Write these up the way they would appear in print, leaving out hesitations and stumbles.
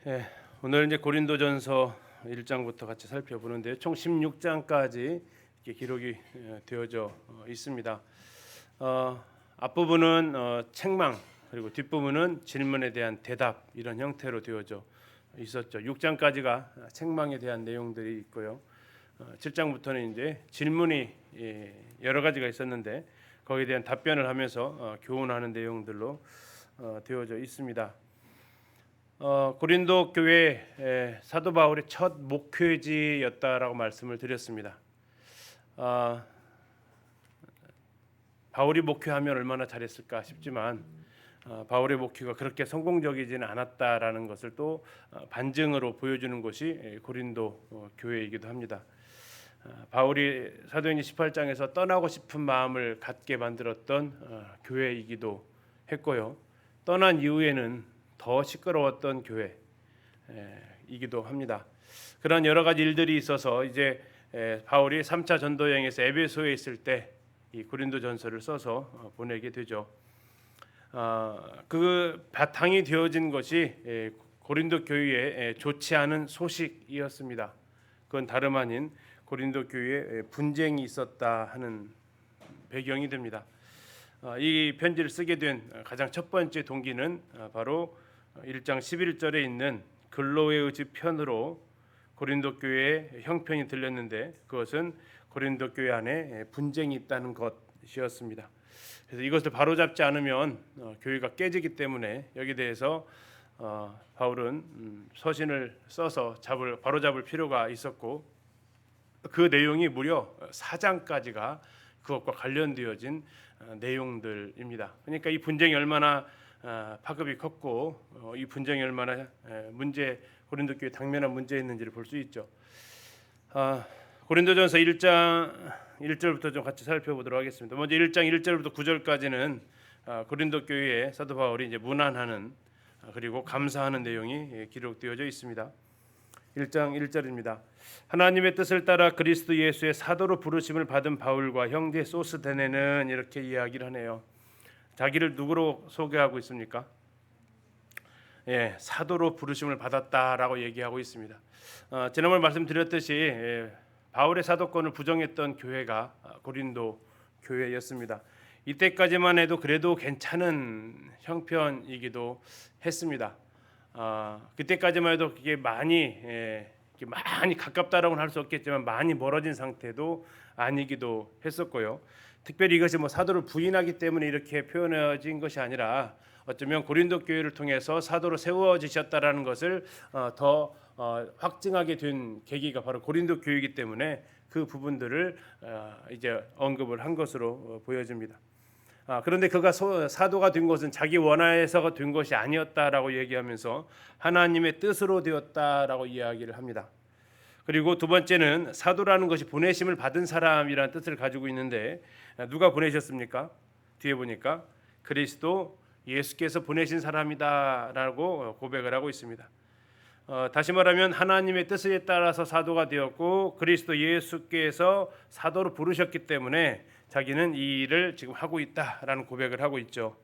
예, 오늘 이제 고린도전서 1장부터 같이 살펴보는데요. 총 16장까지 이렇게 기록이 되어져 있습니다. 앞부분은 책망, 그리고 뒷부분은 질문에 대한 대답, 이런 형태로 되어져 있었죠. 6장까지가 책망에 대한 내용들이 있고요. 7장부터는 이제 질문이 여러 가지가 있었는데 거기에 대한 답변을 하면서 교훈하는 내용들로 되어져 있습니다. 고린도 교회 사도 바울의 첫 목회지였다라고 말씀을 드렸습니다. 바울이 목회하면 얼마나 잘했을까 싶지만 바울의 목회가 그렇게 성공적이지는 않았다라는 것을 또 반증으로 보여주는 것이 고린도 교회이기도 합니다. 바울이 사도행전 18장에서 떠나고 싶은 마음을 갖게 만들었던 교회이기도 했고요. 떠난 이후에는 더 시끄러웠던 교회이기도 합니다. 그런 여러 가지 일들이 있어서 이제 바울이 3차 전도 여행에서 에베소에 있을 때 이 고린도전서를 써서 보내게 되죠. 그 바탕이 되어진 것이 고린도 교회에 좋지 않은 소식이었습니다. 그건 다름 아닌 고린도 교회에 분쟁이 있었다 하는 배경이 됩니다. 이 편지를 쓰게 된 가장 첫 번째 동기는 바로 1장 11절에 있는 근로의 의지 편으로 고린도 교회의 형편이 들렸는데 그것은 고린도 교회 안에 분쟁이 있다는 것이었습니다. 그래서 이것을 바로잡지 않으면 교회가 깨지기 때문에 여기에 대해서 바울은 서신을 써서 바로잡을 필요가 있었고 그 내용이 무려 4장까지가 그것과 관련되어진 내용들입니다. 그러니까 이 분쟁이 얼마나 파급이 컸고 이 분쟁이 얼마나 고린도 교회 당면한 문제였는지를 볼 수 있죠. 고린도전서 1장 1절부터 좀 같이 살펴보도록 하겠습니다. 먼저 1장 1절부터 9절까지는 고린도 교회에 사도 바울이 이제 문안하는 그리고 감사하는 내용이 기록되어져 있습니다. 1장 1절입니다. 하나님의 뜻을 따라 그리스도 예수의 사도로 부르심을 받은 바울과 형제 소스데네는 이렇게 이야기를 하네요. 자기를 누구로 소개하고 있습니까? 사도로 부르심을 받았다라고 얘기하고 있습니다. 지난번 말씀드렸듯이 바울의 사도권을 부정했던 교회가 고린도 교회였습니다. 이때까지만 해도 그래도 괜찮은 형편이기도 했습니다. 그때까지만 해도 그게 많이 가깝다라고는 할 수 없겠지만 많이 멀어진 상태도 아니기도 했었고요. 특별히 이것이 사도를 부인하기 때문에 이렇게 표현해진 것이 아니라 어쩌면 고린도 교회를 통해서 사도로 세워지셨다라는 것을 더 확증하게 된 계기가 바로 고린도 교회이기 때문에 그 부분들을 이제 언급을 한 것으로 보여집니다. 그런데 그가 사도가 된 것은 자기 원하에서가 된 것이 아니었다라고 얘기하면서 하나님의 뜻으로 되었다라고 이야기를 합니다. 그리고 두 번째는 사도라는 것이 보내심을 받은 사람이라는 뜻을 가지고 있는데 누가 보내셨습니까? 뒤에 보니까 그리스도 예수께서 보내신 사람이다라고 고백을 하고 있습니다. 다시 말하면 하나님의 뜻에 따라서 사도가 되었고 그리스도 예수께서 사도로 부르셨기 때문에 자기는 이 일을 지금 하고 있다라는 고백을 하고 있죠.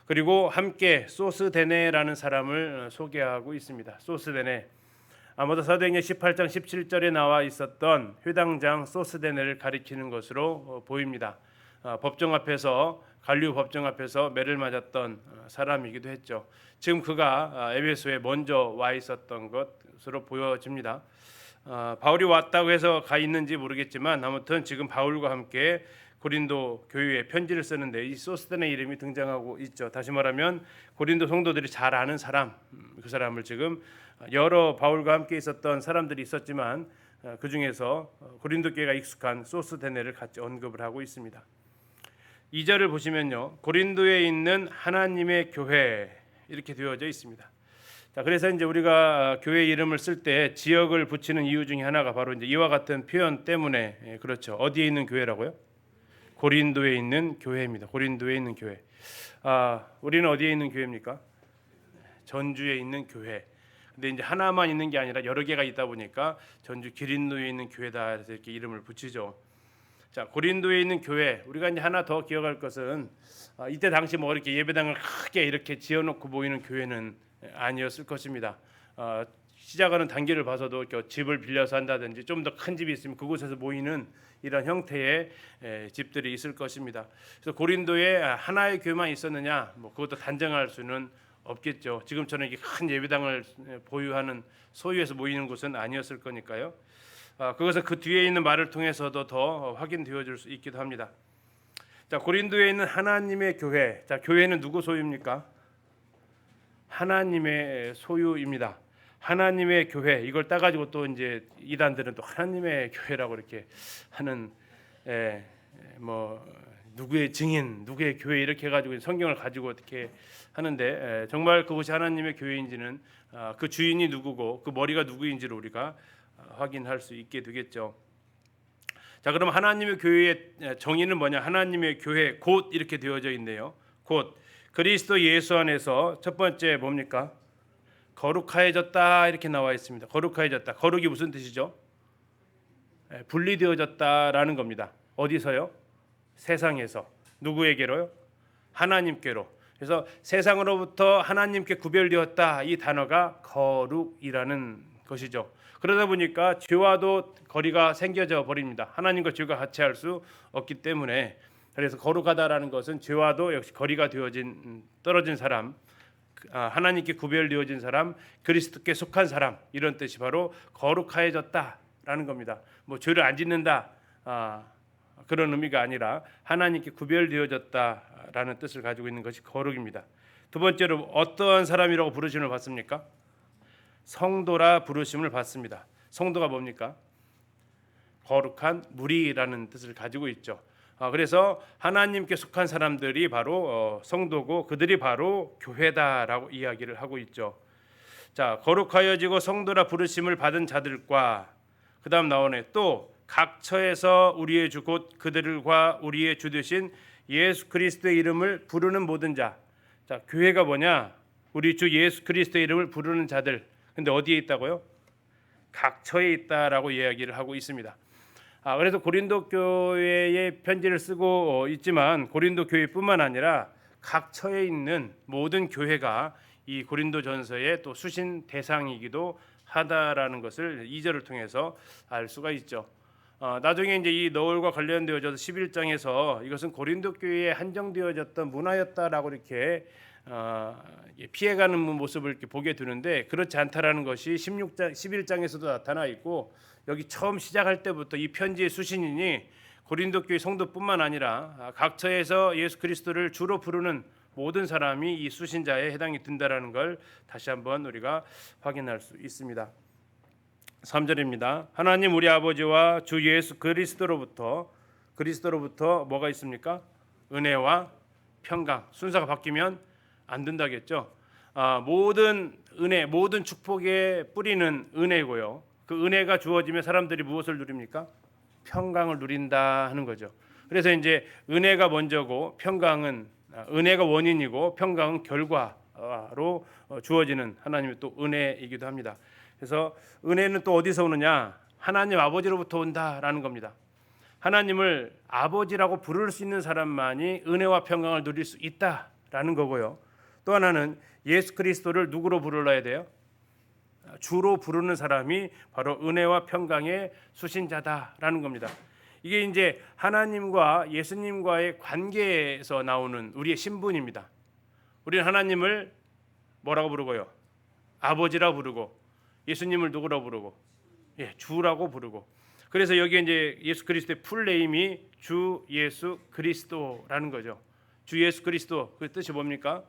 그리고 함께 소스데네라는 사람을 소개하고 있습니다. 소스데네, 아마도 사도행전 18장 17절에 나와 있었던 회당장 소스데네를 가리키는 것으로 보입니다. 법정 앞에서 갈리오 법정 앞에서 매를 맞았던 사람이기도 했죠. 지금 그가 에베소에 먼저 와 있었던 것으로 보여집니다. 바울이 왔다고 해서 가 있는지 모르겠지만 아무튼 지금 바울과 함께 고린도 교회에 편지를 쓰는데 이 소스데네 이름이 등장하고 있죠. 다시 말하면 고린도 성도들이 잘 아는 사람, 그 사람을 지금 여러 바울과 함께 있었던 사람들이 있었지만 그 중에서 고린도 교회가 익숙한 소스데네를 같이 언급을 하고 있습니다. 2절을 보시면요, 고린도에 있는 하나님의 교회 이렇게 되어져 있습니다. 자, 그래서 이제 우리가 교회 이름을 쓸 때 지역을 붙이는 이유 중에 하나가 바로 이제 이와 같은 표현 때문에 그렇죠. 어디에 있는 교회라고요? 고린도에 있는 교회입니다. 고린도에 있는 교회. 우리는 어디에 있는 교회입니까? 전주에 있는 교회. 근데 이제 하나만 있는 게 아니라 여러 개가 있다 보니까 전주 기린도에 있는 교회다 해서 이렇게 이름을 붙이죠. 자, 고린도에 있는 교회, 우리가 이제 하나 더 기억할 것은 이때 당시 이렇게 예배당을 크게 이렇게 지어놓고 모이는 교회는 아니었을 것입니다. 시작하는 단계를 봐서도 이렇게 집을 빌려서 한다든지 좀 더 큰 집이 있으면 그곳에서 모이는 이런 형태의 집들이 있을 것입니다. 그래서 고린도에 하나의 교회만 있었느냐? 뭐 그것도 단정할 수는 없겠죠. 지금처럼 이렇게 큰 예배당을 보유하는 소유해서 모이는 곳은 아니었을 거니까요. 그것은 그 뒤에 있는 말을 통해서도 더 확인되어질 수 있기도 합니다. 자, 고린도에 있는 하나님의 교회. 자, 교회는 누구 소유입니까? 하나님의 소유입니다. 하나님의 교회, 이걸 따가지고 또 이제 이단들은 또 하나님의 교회라고 이렇게 하는 뭐 누구의 증인, 누구의 교회 이렇게 해가지고 성경을 가지고 어떻게 하는데 정말 그것이 하나님의 교회인지는 그 주인이 누구고 그 머리가 누구인지를 우리가 확인할 수 있게 되겠죠. 자, 그럼 하나님의 교회의 정의는 뭐냐? 하나님의 교회 곧 이렇게 되어져 있네요. 곧 그리스도 예수 안에서 첫 번째 뭡니까? 거룩하여졌다 이렇게 나와 있습니다. 거룩하여졌다. 거룩이 무슨 뜻이죠? 분리되어졌다라는 겁니다. 어디서요? 세상에서. 누구에게로요? 하나님께로. 그래서 세상으로부터 하나님께 구별되었다. 이 단어가 거룩이라는 것이죠. 그러다 보니까 죄와도 거리가 생겨져 버립니다. 하나님과 죄가 같이 할 수 없기 때문에. 그래서 거룩하다라는 것은 죄와도 역시 거리가 되어진 떨어진 사람, 하나님께 구별되어진 사람, 그리스도께 속한 사람, 이런 뜻이 바로 거룩하여졌다라는 겁니다. 뭐 죄를 안 짓는다 그런 의미가 아니라 하나님께 구별되어졌다라는 뜻을 가지고 있는 것이 거룩입니다. 두 번째로 어떠한 사람이라고 부르심을 받습니까? 성도라 부르심을 받습니다. 성도가 뭡니까? 거룩한 무리라는 뜻을 가지고 있죠. 그래서 하나님께 속한 사람들이 바로 성도고 그들이 바로 교회다라고 이야기를 하고 있죠. 자, 거룩하여지고 성도라 부르심을 받은 자들과 그다음 나오네. 또 각 처에서 우리의 주 곧 그들과 우리의 주 되신 예수 그리스도의 이름을 부르는 모든 자. 자, 교회가 뭐냐? 우리 주 예수 그리스도의 이름을 부르는 자들. 근데 어디에 있다고요? 각 처에 있다라고 이야기를 하고 있습니다. 그래서 고린도 교회의 편지를 쓰고 있지만 고린도 교회뿐만 아니라 각 처에 있는 모든 교회가 이 고린도전서의 또 수신 대상이기도 하다라는 것을 2절을 통해서 알 수가 있죠. 나중에 이제 이 너울과 관련되어져서 11장에서 이것은 고린도 교회에 한정되어졌던 문화였다라고 이렇게 피해가는 모습을 이렇게 보게 되는데 그렇지 않다라는 것이 11장에서도 나타나 있고 여기 처음 시작할 때부터 이 편지의 수신인이 고린도 교회 성도뿐만 아니라 각 처에서 예수 그리스도를 주로 부르는 모든 사람이 이 수신자에 해당이 된다라는 걸 다시 한번 우리가 확인할 수 있습니다. 3절입니다. 하나님 우리 아버지와 주 예수 그리스도로부터 뭐가 있습니까? 은혜와 평강. 순서가 바뀌면 안 된다겠죠. 모든 은혜, 모든 축복의 뿌리는 은혜고요. 그 은혜가 주어지면 사람들이 무엇을 누립니까? 평강을 누린다 하는 거죠. 그래서 이제 은혜가 먼저고 평강은 은혜가 원인이고 평강은 결과로 주어지는 하나님의 또 은혜이기도 합니다. 그래서 은혜는 또 어디서 오느냐? 하나님 아버지로부터 온다라는 겁니다. 하나님을 아버지라고 부를 수 있는 사람만이 은혜와 평강을 누릴 수 있다라는 거고요. 또 하나는 예수 그리스도를 누구로 부르러야 돼요? 주로 부르는 사람이 바로 은혜와 평강의 수신자다라는 겁니다. 이게 이제 하나님과 예수님과의 관계에서 나오는 우리의 신분입니다. 우리는 하나님을 뭐라고 부르고요? 아버지라 부르고 예수님을 누구라고 부르고? 주라고 부르고. 그래서 여기 이제 예수 그리스도의 풀네임이 주 예수 그리스도라는 거죠. 주 예수 그리스도 그 뜻이 뭡니까?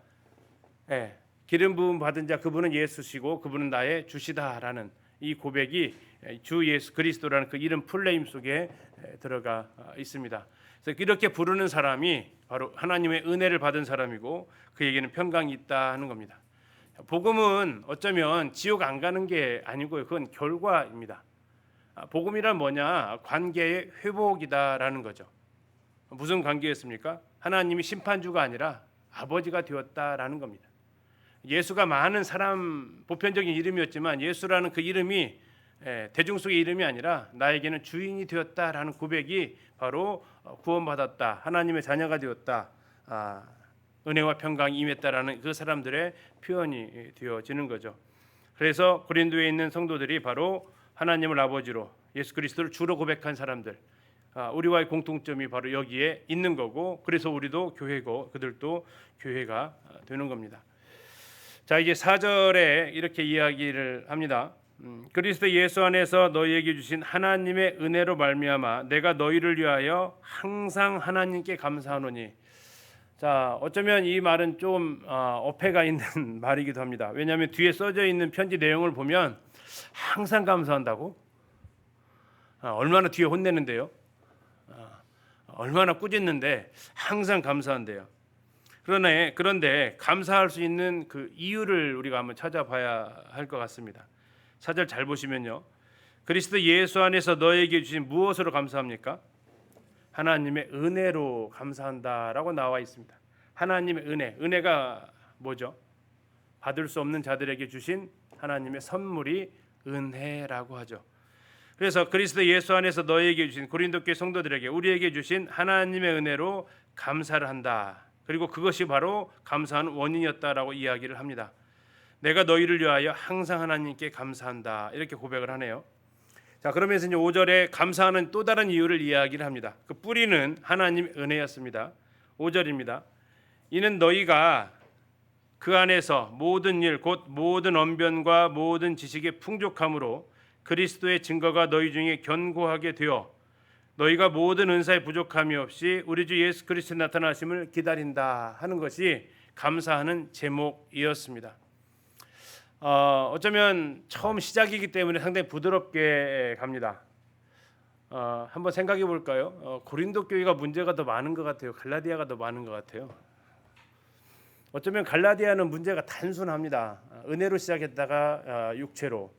기름 부음 받은 자 그분은 예수시고 그분은 나의 주시다라는 이 고백이 주 예수 그리스도라는 그 이름 풀네임 속에 들어가 있습니다. 그래서 이렇게 부르는 사람이 바로 하나님의 은혜를 받은 사람이고 그에게는 평강이 있다 하는 겁니다. 복음은 어쩌면 지옥 안 가는 게 아니고요. 그건 결과입니다. 복음이란 뭐냐? 관계의 회복이다라는 거죠. 무슨 관계였습니까? 하나님이 심판주가 아니라 아버지가 되었다라는 겁니다. 예수가 많은 사람 보편적인 이름이었지만 예수라는 그 이름이 대중 속의 이름이 아니라 나에게는 주인이 되었다라는 고백이 바로 구원받았다, 하나님의 자녀가 되었다, 은혜와 평강이 임했다라는 그 사람들의 표현이 되어지는 거죠. 그래서 고린도에 있는 성도들이 바로 하나님을 아버지로 예수 그리스도를 주로 고백한 사람들, 우리와의 공통점이 바로 여기에 있는 거고, 그래서 우리도 교회고 그들도 교회가 되는 겁니다. 자, 이제 4절에 이렇게 이야기를 합니다. 그리스도 예수 안에서 너희에게 주신 하나님의 은혜로 말미암아 내가 너희를 위하여 항상 하나님께 감사하노니. 자, 어쩌면 이 말은 좀 어폐가 있는 말이기도 합니다. 왜냐하면 뒤에 써져 있는 편지 내용을 보면 항상 감사한다고? 얼마나 뒤에 혼내는데요. 얼마나 꾸짖는데 항상 감사한대요. 그런데 감사할 수 있는 그 이유를 우리가 한번 찾아봐야 할 것 같습니다. 4절 잘 보시면요. 그리스도 예수 안에서 너에게 주신 무엇으로 감사합니까? 하나님의 은혜로 감사한다라고 나와 있습니다. 하나님의 은혜가 뭐죠? 받을 수 없는 자들에게 주신 하나님의 선물이 은혜라고 하죠. 그래서 그리스도 예수 안에서 너에게 주신 고린도 교회 성도들에게 우리에게 주신 하나님의 은혜로 감사를 한다. 그리고 그것이 바로 감사하는 원인이었다라고 이야기를 합니다. 내가 너희를 위하여 항상 하나님께 감사한다. 이렇게 고백을 하네요. 자, 그러면서 이제 5절에 감사하는 또 다른 이유를 이야기를 합니다. 그 뿌리는 하나님의 은혜였습니다. 5절입니다. 이는 너희가 그 안에서 모든 일 곧 모든 언변과 모든 지식의 풍족함으로 그리스도의 증거가 너희 중에 견고하게 되어 너희가 모든 은사에 부족함이 없이 우리 주 예수 그리스도의 나타나심을 기다린다 하는 것이 감사하는 제목이었습니다. 어쩌면 처음 시작이기 때문에 상당히 부드럽게 갑니다. 한번 생각해 볼까요? 고린도 교회가 문제가 더 많은 것 같아요. 갈라디아가 더 많은 것 같아요. 어쩌면 갈라디아는 문제가 단순합니다. 은혜로 시작했다가 육체로,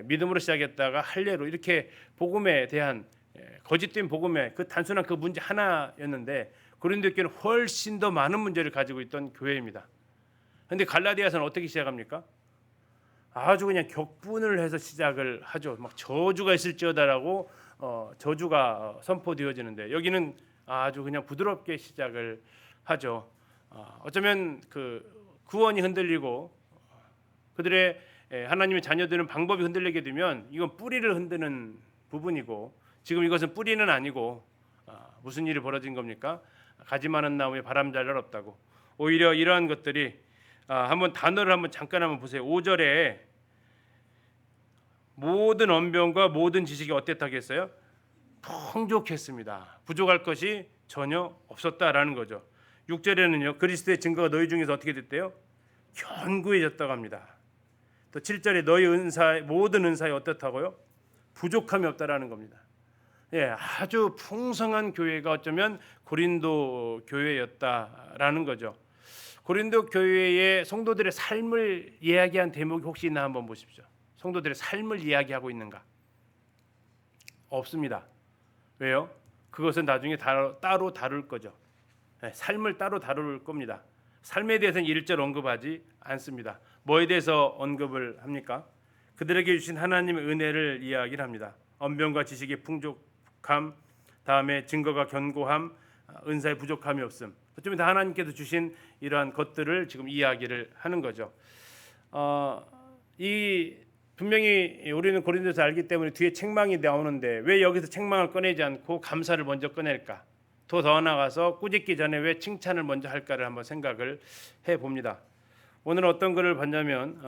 믿음으로 시작했다가 할례로, 이렇게 복음에 대한 거짓된 복음의 그 단순한 그 문제 하나였는데 고린도 교회는 훨씬 더 많은 문제를 가지고 있던 교회입니다. 그런데 갈라디아서는 어떻게 시작합니까? 아주 그냥 격분을 해서 시작을 하죠. 막 저주가 있을지어다라고 저주가 선포되어지는데 여기는 아주 그냥 부드럽게 시작을 하죠. 어쩌면 그 구원이 흔들리고 그들의 하나님의 자녀들은 방법이 흔들리게 되면 이건 뿌리를 흔드는 부분이고, 지금 이것은 뿌리는 아니고 무슨 일이 벌어진 겁니까? 가지 많은 나무에 바람 잘 날 없다고. 오히려 이러한 것들이 한번 단어를 잠깐 보세요. 5절에 모든 언변과 모든 지식이 어땠다겠어요? 풍족했습니다. 부족할 것이 전혀 없었다라는 거죠. 6절에는요. 그리스도의 증거가 너희 중에서 어떻게 됐대요? 견고해졌다고 합니다. 또 7절에 너희 모든 은사에 어떻다고요? 부족함이 없다라는 겁니다. 아주 풍성한 교회가 어쩌면 고린도 교회였다라는 거죠. 고린도 교회의 성도들의 삶을 이야기한 대목이 혹시 있나 한번 보십시오. 성도들의 삶을 이야기하고 있는가? 없습니다. 왜요? 그것은 나중에 따로 다룰 거죠. 삶을 따로 다룰 겁니다. 삶에 대해서는 1절 언급하지 않습니다. 뭐에 대해서 언급을 합니까? 그들에게 주신 하나님의 은혜를 이야기를 합니다. 언변과 지식의 풍족함, 다음에 증거가 견고함, 은사의 부족함이 없음. 어쩌면 다 하나님께서 주신 이러한 것들을 지금 이야기를 하는 거죠. 분명히 우리는 고린도에서 알기 때문에 뒤에 책망이 나오는데 왜 여기서 책망을 꺼내지 않고 감사를 먼저 꺼낼까? 더 나아가서 꾸짖기 전에 왜 칭찬을 먼저 할까를 한번 생각을 해봅니다. 오늘 어떤 글을 봤냐면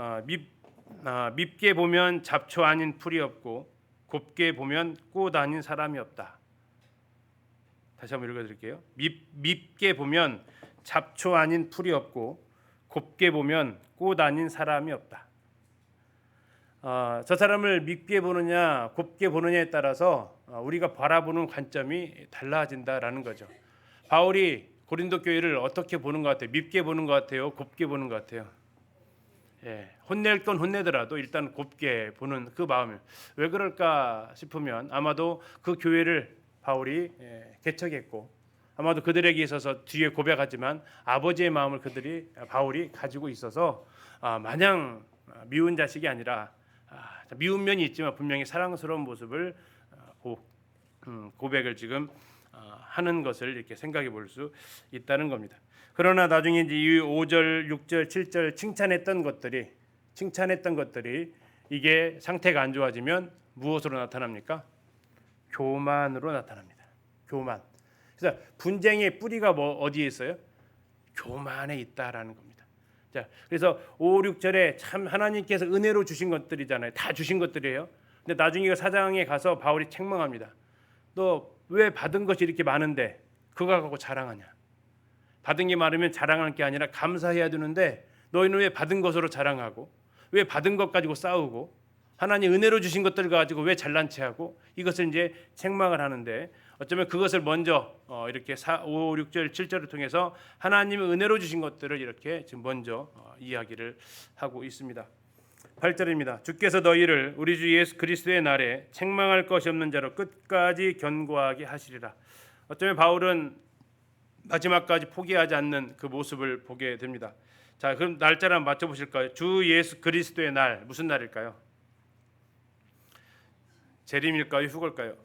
밉게 보면 잡초 아닌 풀이 없고 곱게 보면 꽃 아닌 사람이 없다. 다시 한번 읽어드릴게요. 밉게 보면 잡초 아닌 풀이 없고 곱게 보면 꽃 아닌 사람이 없다. 저 사람을 밉게 보느냐 곱게 보느냐에 따라서 우리가 바라보는 관점이 달라진다라는 거죠. 바울이 고린도 교회를 어떻게 보는 것 같아요? 밉게 보는 것 같아요? 곱게 보는 것 같아요? 혼낼 건 혼내더라도 일단 곱게 보는 그 마음. 왜 그럴까 싶으면 아마도 그 교회를 바울이 개척했고 아마도 그들에게 있어서 뒤에 고백하지만 아버지의 마음을 바울이 가지고 있어서 마냥 미운 자식이 아니라 미운 면이 있지만 분명히 사랑스러운 모습을 고백을 지금 하는 것을 이렇게 생각해 볼 수 있다는 겁니다. 그러나 나중에 이제 이 5절, 6절, 7절 칭찬했던 것들이 칭찬했던 것들이 이게 상태가 안 좋아지면 무엇으로 나타납니까? 교만으로 나타납니다. 교만. 그래서 분쟁의 뿌리가 어디에 있어요? 교만에 있다라는 겁니다. 자, 그래서 5, 6절에 참 하나님께서 은혜로 주신 것들이잖아요. 다 주신 것들이에요. 근데 나중에 4장에 가서 바울이 책망합니다. 너 왜 받은 것이 이렇게 많은데 그거 갖고 자랑하냐? 받은 게 많으면 자랑할 게 아니라 감사해야 되는데 너희는 왜 받은 것으로 자랑하고 왜 받은 것 가지고 싸우고 하나님 은혜로 주신 것들 가지고 왜 잘난 체하고 이것을 이제 책망을 하는데 어쩌면 그것을 먼저 이렇게 5, 6절, 7절을 통해서 하나님의 은혜로 주신 것들을 이렇게 지금 먼저 이야기를 하고 있습니다. 8절입니다. 주께서 너희를 우리 주 예수 그리스도의 날에 책망할 것이 없는 자로 끝까지 견고하게 하시리라. 어쩌면 바울은 마지막까지 포기하지 않는 그 모습을 보게 됩니다. 자, 그럼 날짜를 한번 맞춰 보실까요? 주 예수 그리스도의 날 무슨 날일까요? 재림일까요? 휴거일까요?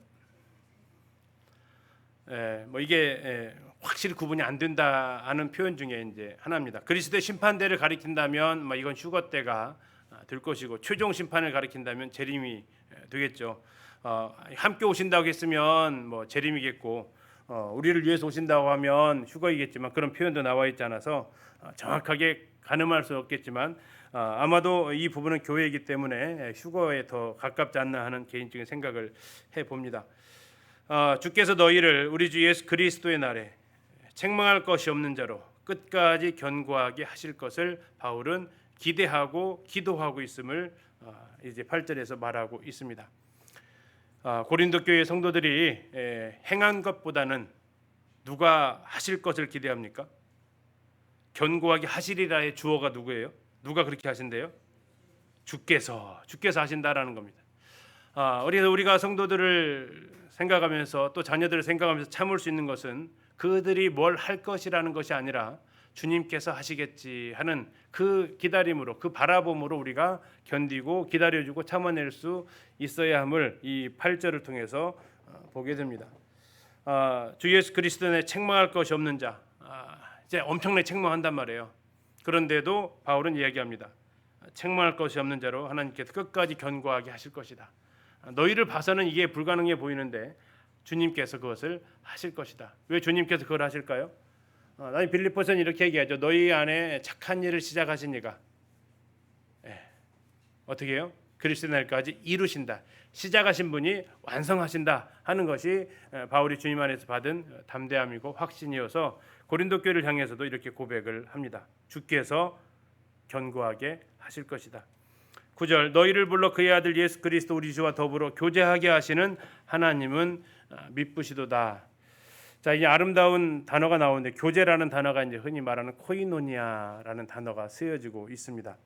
이게 확실히 구분이 안 된다 하는 표현 중에 이제 하나입니다. 그리스도의 심판대를 가리킨다면 이건 휴거 때가 될 것이고 최종 심판을 가리킨다면 재림이 되겠죠. 함께 오신다고 했으면 재림이겠고 우리를 위해서 오신다고 하면 휴거이겠지만 그런 표현도 나와 있지 않아서 정확하게 가늠할 수 없겠지만 아마도 이 부분은 교회이기 때문에 휴거에 더 가깝지 않나 하는 개인적인 생각을 해봅니다. 주께서 너희를 우리 주 예수 그리스도의 날에 책망할 것이 없는 자로 끝까지 견고하게 하실 것을 바울은 기대하고 기도하고 있음을 이제 8절에서 말하고 있습니다. 고린도 교회 성도들이 행한 것보다는 누가 하실 것을 기대합니까? 견고하게 하시리라의 주어가 누구예요? 누가 그렇게 하신대요? 주께서 하신다라는 겁니다. 그래서 우리가 성도들을 생각하면서 또 자녀들을 생각하면서 참을 수 있는 것은 그들이 뭘 할 것이라는 것이 아니라 주님께서 하시겠지 하는 그 기다림으로 그 바라봄으로 우리가 견디고 기다려주고 참아낼 수 있어야 함을 이 8절을 통해서 보게 됩니다. 주 예수 그리스도에 책망할 것이 없는 자 이제 엄청나게 책망한단 말이에요. 그런데도 바울은 이야기합니다. 책망할 것이 없는 자로 하나님께서 끝까지 견고하게 하실 것이다. 너희를 봐서는 이게 불가능해 보이는데 주님께서 그것을 하실 것이다. 왜 주님께서 그걸 하실까요? 나는 빌립보서는 이렇게 얘기하죠. 너희 안에 착한 일을 시작하신 이가 어떻게 해요? 그리스도 날까지 이루신다. 시작하신 분이 완성하신다 하는 것이 바울이 주님 안에서 받은 담대함이고 확신이어서 고린도 교회를 향해서도 이렇게 고백을 합니다. 주께서 견고하게 하실 것이다. 9절 너희를 불러 그의 아들 예수 그리스도 우리 주와 더불어 교제하게 하시는 하나님은 미쁘시도다. 자, 이제 아름다운 단어가 나오는데 교제라는 단어가 이제 흔히 말하는 코이노니아라는 단어가 쓰여지고 있습니다.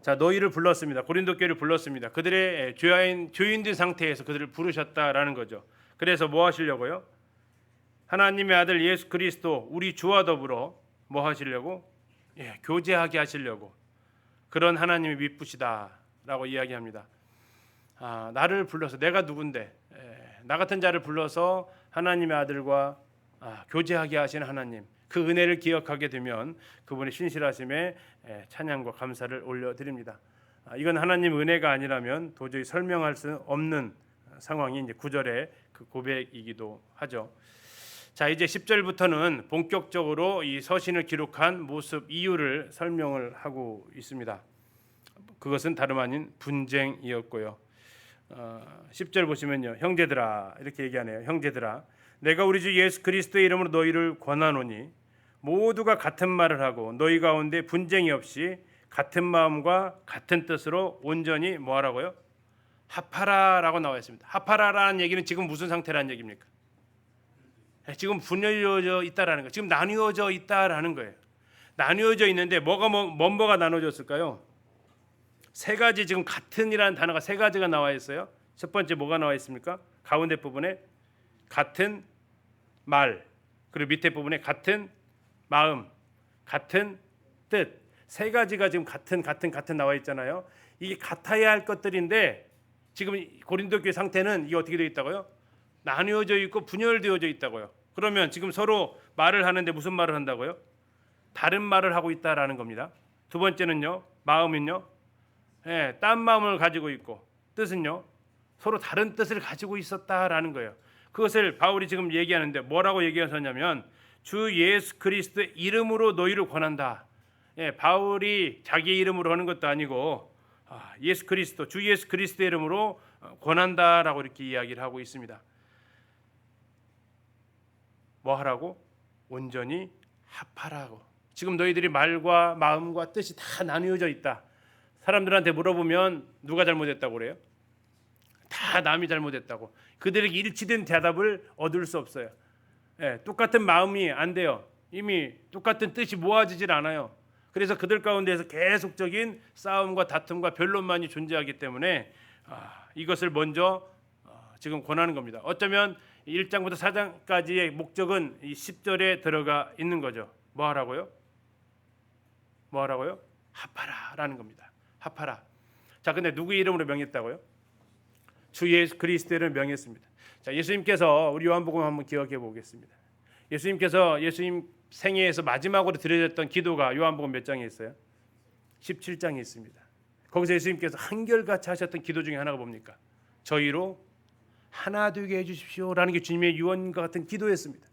자, 너희를 불렀습니다. 고린도 교회를 불렀습니다. 그들의 죄인된 상태에서 그들을 부르셨다라는 거죠. 그래서 뭐 하시려고요? 하나님의 아들 예수 그리스도 우리 주와 더불어 뭐 하시려고? 교제하게 하시려고. 그런 하나님이 미쁘시다라고 이야기합니다. 나를 불러서 내가 누군데 나 같은 자를 불러서 하나님의 아들과 교제하게 하시는 하나님 그 은혜를 기억하게 되면 그분의 신실하심에 찬양과 감사를 올려드립니다. 이건 하나님 은혜가 아니라면 도저히 설명할 수 없는 상황이 이제 9절의 그 고백이기도 하죠. 자, 이제 10절부터는 본격적으로 이 서신을 기록한 모습 이유를 설명을 하고 있습니다. 그것은 다름 아닌 분쟁이었고요. 10절 보시면요. 형제들아 이렇게 얘기하네요. 형제들아 내가 우리 주 예수 그리스도의 이름으로 너희를 권하노니 모두가 같은 말을 하고 너희 가운데 분쟁이 없이 같은 마음과 같은 뜻으로 온전히 뭐 하라고요? 합하라라고 나와 있습니다. 합하라라는 얘기는 지금 무슨 상태라는 얘기입니까? 지금 분열되어 있다라는 거예요. 지금 나뉘어져 있다라는 거예요. 나뉘어져 있는데 뭐가 나눠졌을까요? 세 가지 지금 같은이라는 단어가 세 가지가 나와 있어요. 첫 번째 뭐가 나와 있습니까? 가운데 부분에 같은 말, 그리고 밑에 부분에 같은 마음, 같은 뜻. 세 가지가 지금 같은 나와 있잖아요. 이게 같아야 할 것들인데 지금 고린도 교회 상태는 이게 어떻게 되어 있다고요? 나뉘어져 있고 분열되어져 있다고요. 그러면 지금 서로 말을 하는데 무슨 말을 한다고요? 다른 말을 하고 있다라는 겁니다. 두 번째는요. 마음은요, 딴 마음을 가지고 있고 뜻은요, 서로 다른 뜻을 가지고 있었다라는 거예요. 그것을 바울이 지금 얘기하는데 뭐라고 얘기하셨냐면 주 예수 그리스도의 이름으로 너희를 권한다. 바울이 자기 이름으로 하는 것도 아니고 예수 그리스도, 주 예수 그리스도의 이름으로 권한다라고 이렇게 이야기를 하고 있습니다. 뭐 하라고? 온전히 합하라고. 지금 너희들이 말과 마음과 뜻이 다 나누어져 있다. 사람들한테 물어보면 누가 잘못했다고 그래요? 다 남이 잘못했다고. 그들에게 일치된 대답을 얻을 수 없어요. 똑같은 마음이 안 돼요. 이미 똑같은 뜻이 모아지질 않아요. 그래서 그들 가운데에서 계속적인 싸움과 다툼과 변론만이 존재하기 때문에 이것을 먼저 지금 권하는 겁니다. 어쩌면 1장부터 4장까지의 목적은 이 10절에 들어가 있는 거죠. 뭐 하라고요? 뭐 하라고요? 합하라라는 겁니다. 합하라. 자, 근데 누구 이름으로 명했다고요? 주 예수 그리스도를 명했습니다. 자, 예수님께서 우리 요한복음 한번 기억해 보겠습니다. 예수님께서 예수님 생애에서 마지막으로 드려졌던 기도가 요한복음 몇 장에 있어요? 17장에 있습니다. 거기서 예수님께서 한결같이 하셨던 기도 중에 하나가 뭡니까? 저희로 하나 되게 해주십시오라는 게 주님의 유언과 같은 기도였습니다.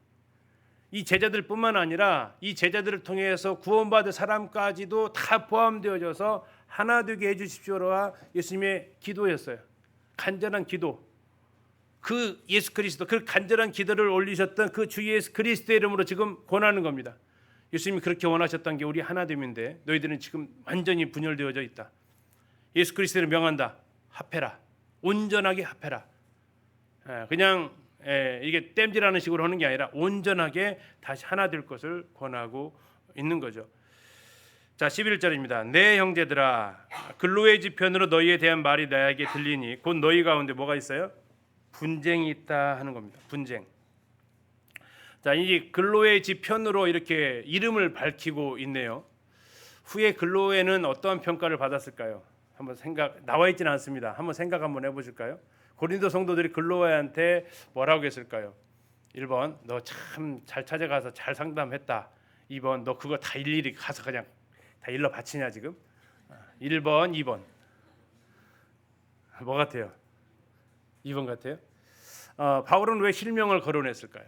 이 제자들뿐만 아니라 이 제자들을 통해서 구원받을 사람까지도 다 포함되어져서 하나 되게 해주십시오가 예수님의 기도였어요. 간절한 기도. 그 예수 그리스도, 그 간절한 기도를 올리셨던 그 주 예수 그리스도의 이름으로 지금 권하는 겁니다. 예수님이 그렇게 원하셨던 게 우리 하나됨인데 너희들은 지금 완전히 분열되어져 있다. 예수 그리스도를 명한다. 합해라. 온전하게 합해라. 그냥 이게 땜질하는 식으로 하는 게 아니라 온전하게 다시 하나 될 것을 권하고 있는 거죠. 자, 11절입니다. 내 형제들아, 글로의 지편으로 너희에 대한 말이 나에게 들리니 곧 너희 가운데 뭐가 있어요? 분쟁이 있다 하는 겁니다. 분쟁. 자, 이 글로의 지편으로 이렇게 이름을 밝히고 있네요. 후에 글로에는 어떠한 평가를 받았을까요? 한번 나와 있지는 않습니다. 한번 생각 한번 해보실까요? 고린도 성도들이 글로에한테 뭐라고 했을까요? 1번 너 참 잘 찾아가서 잘 상담했다. 2번 너 그거 다 일일이 가서 그냥 다 일러 바치냐 지금? 1번 2번 뭐 같아요? 2번 같아요? 바울은 왜 실명을 거론했을까요?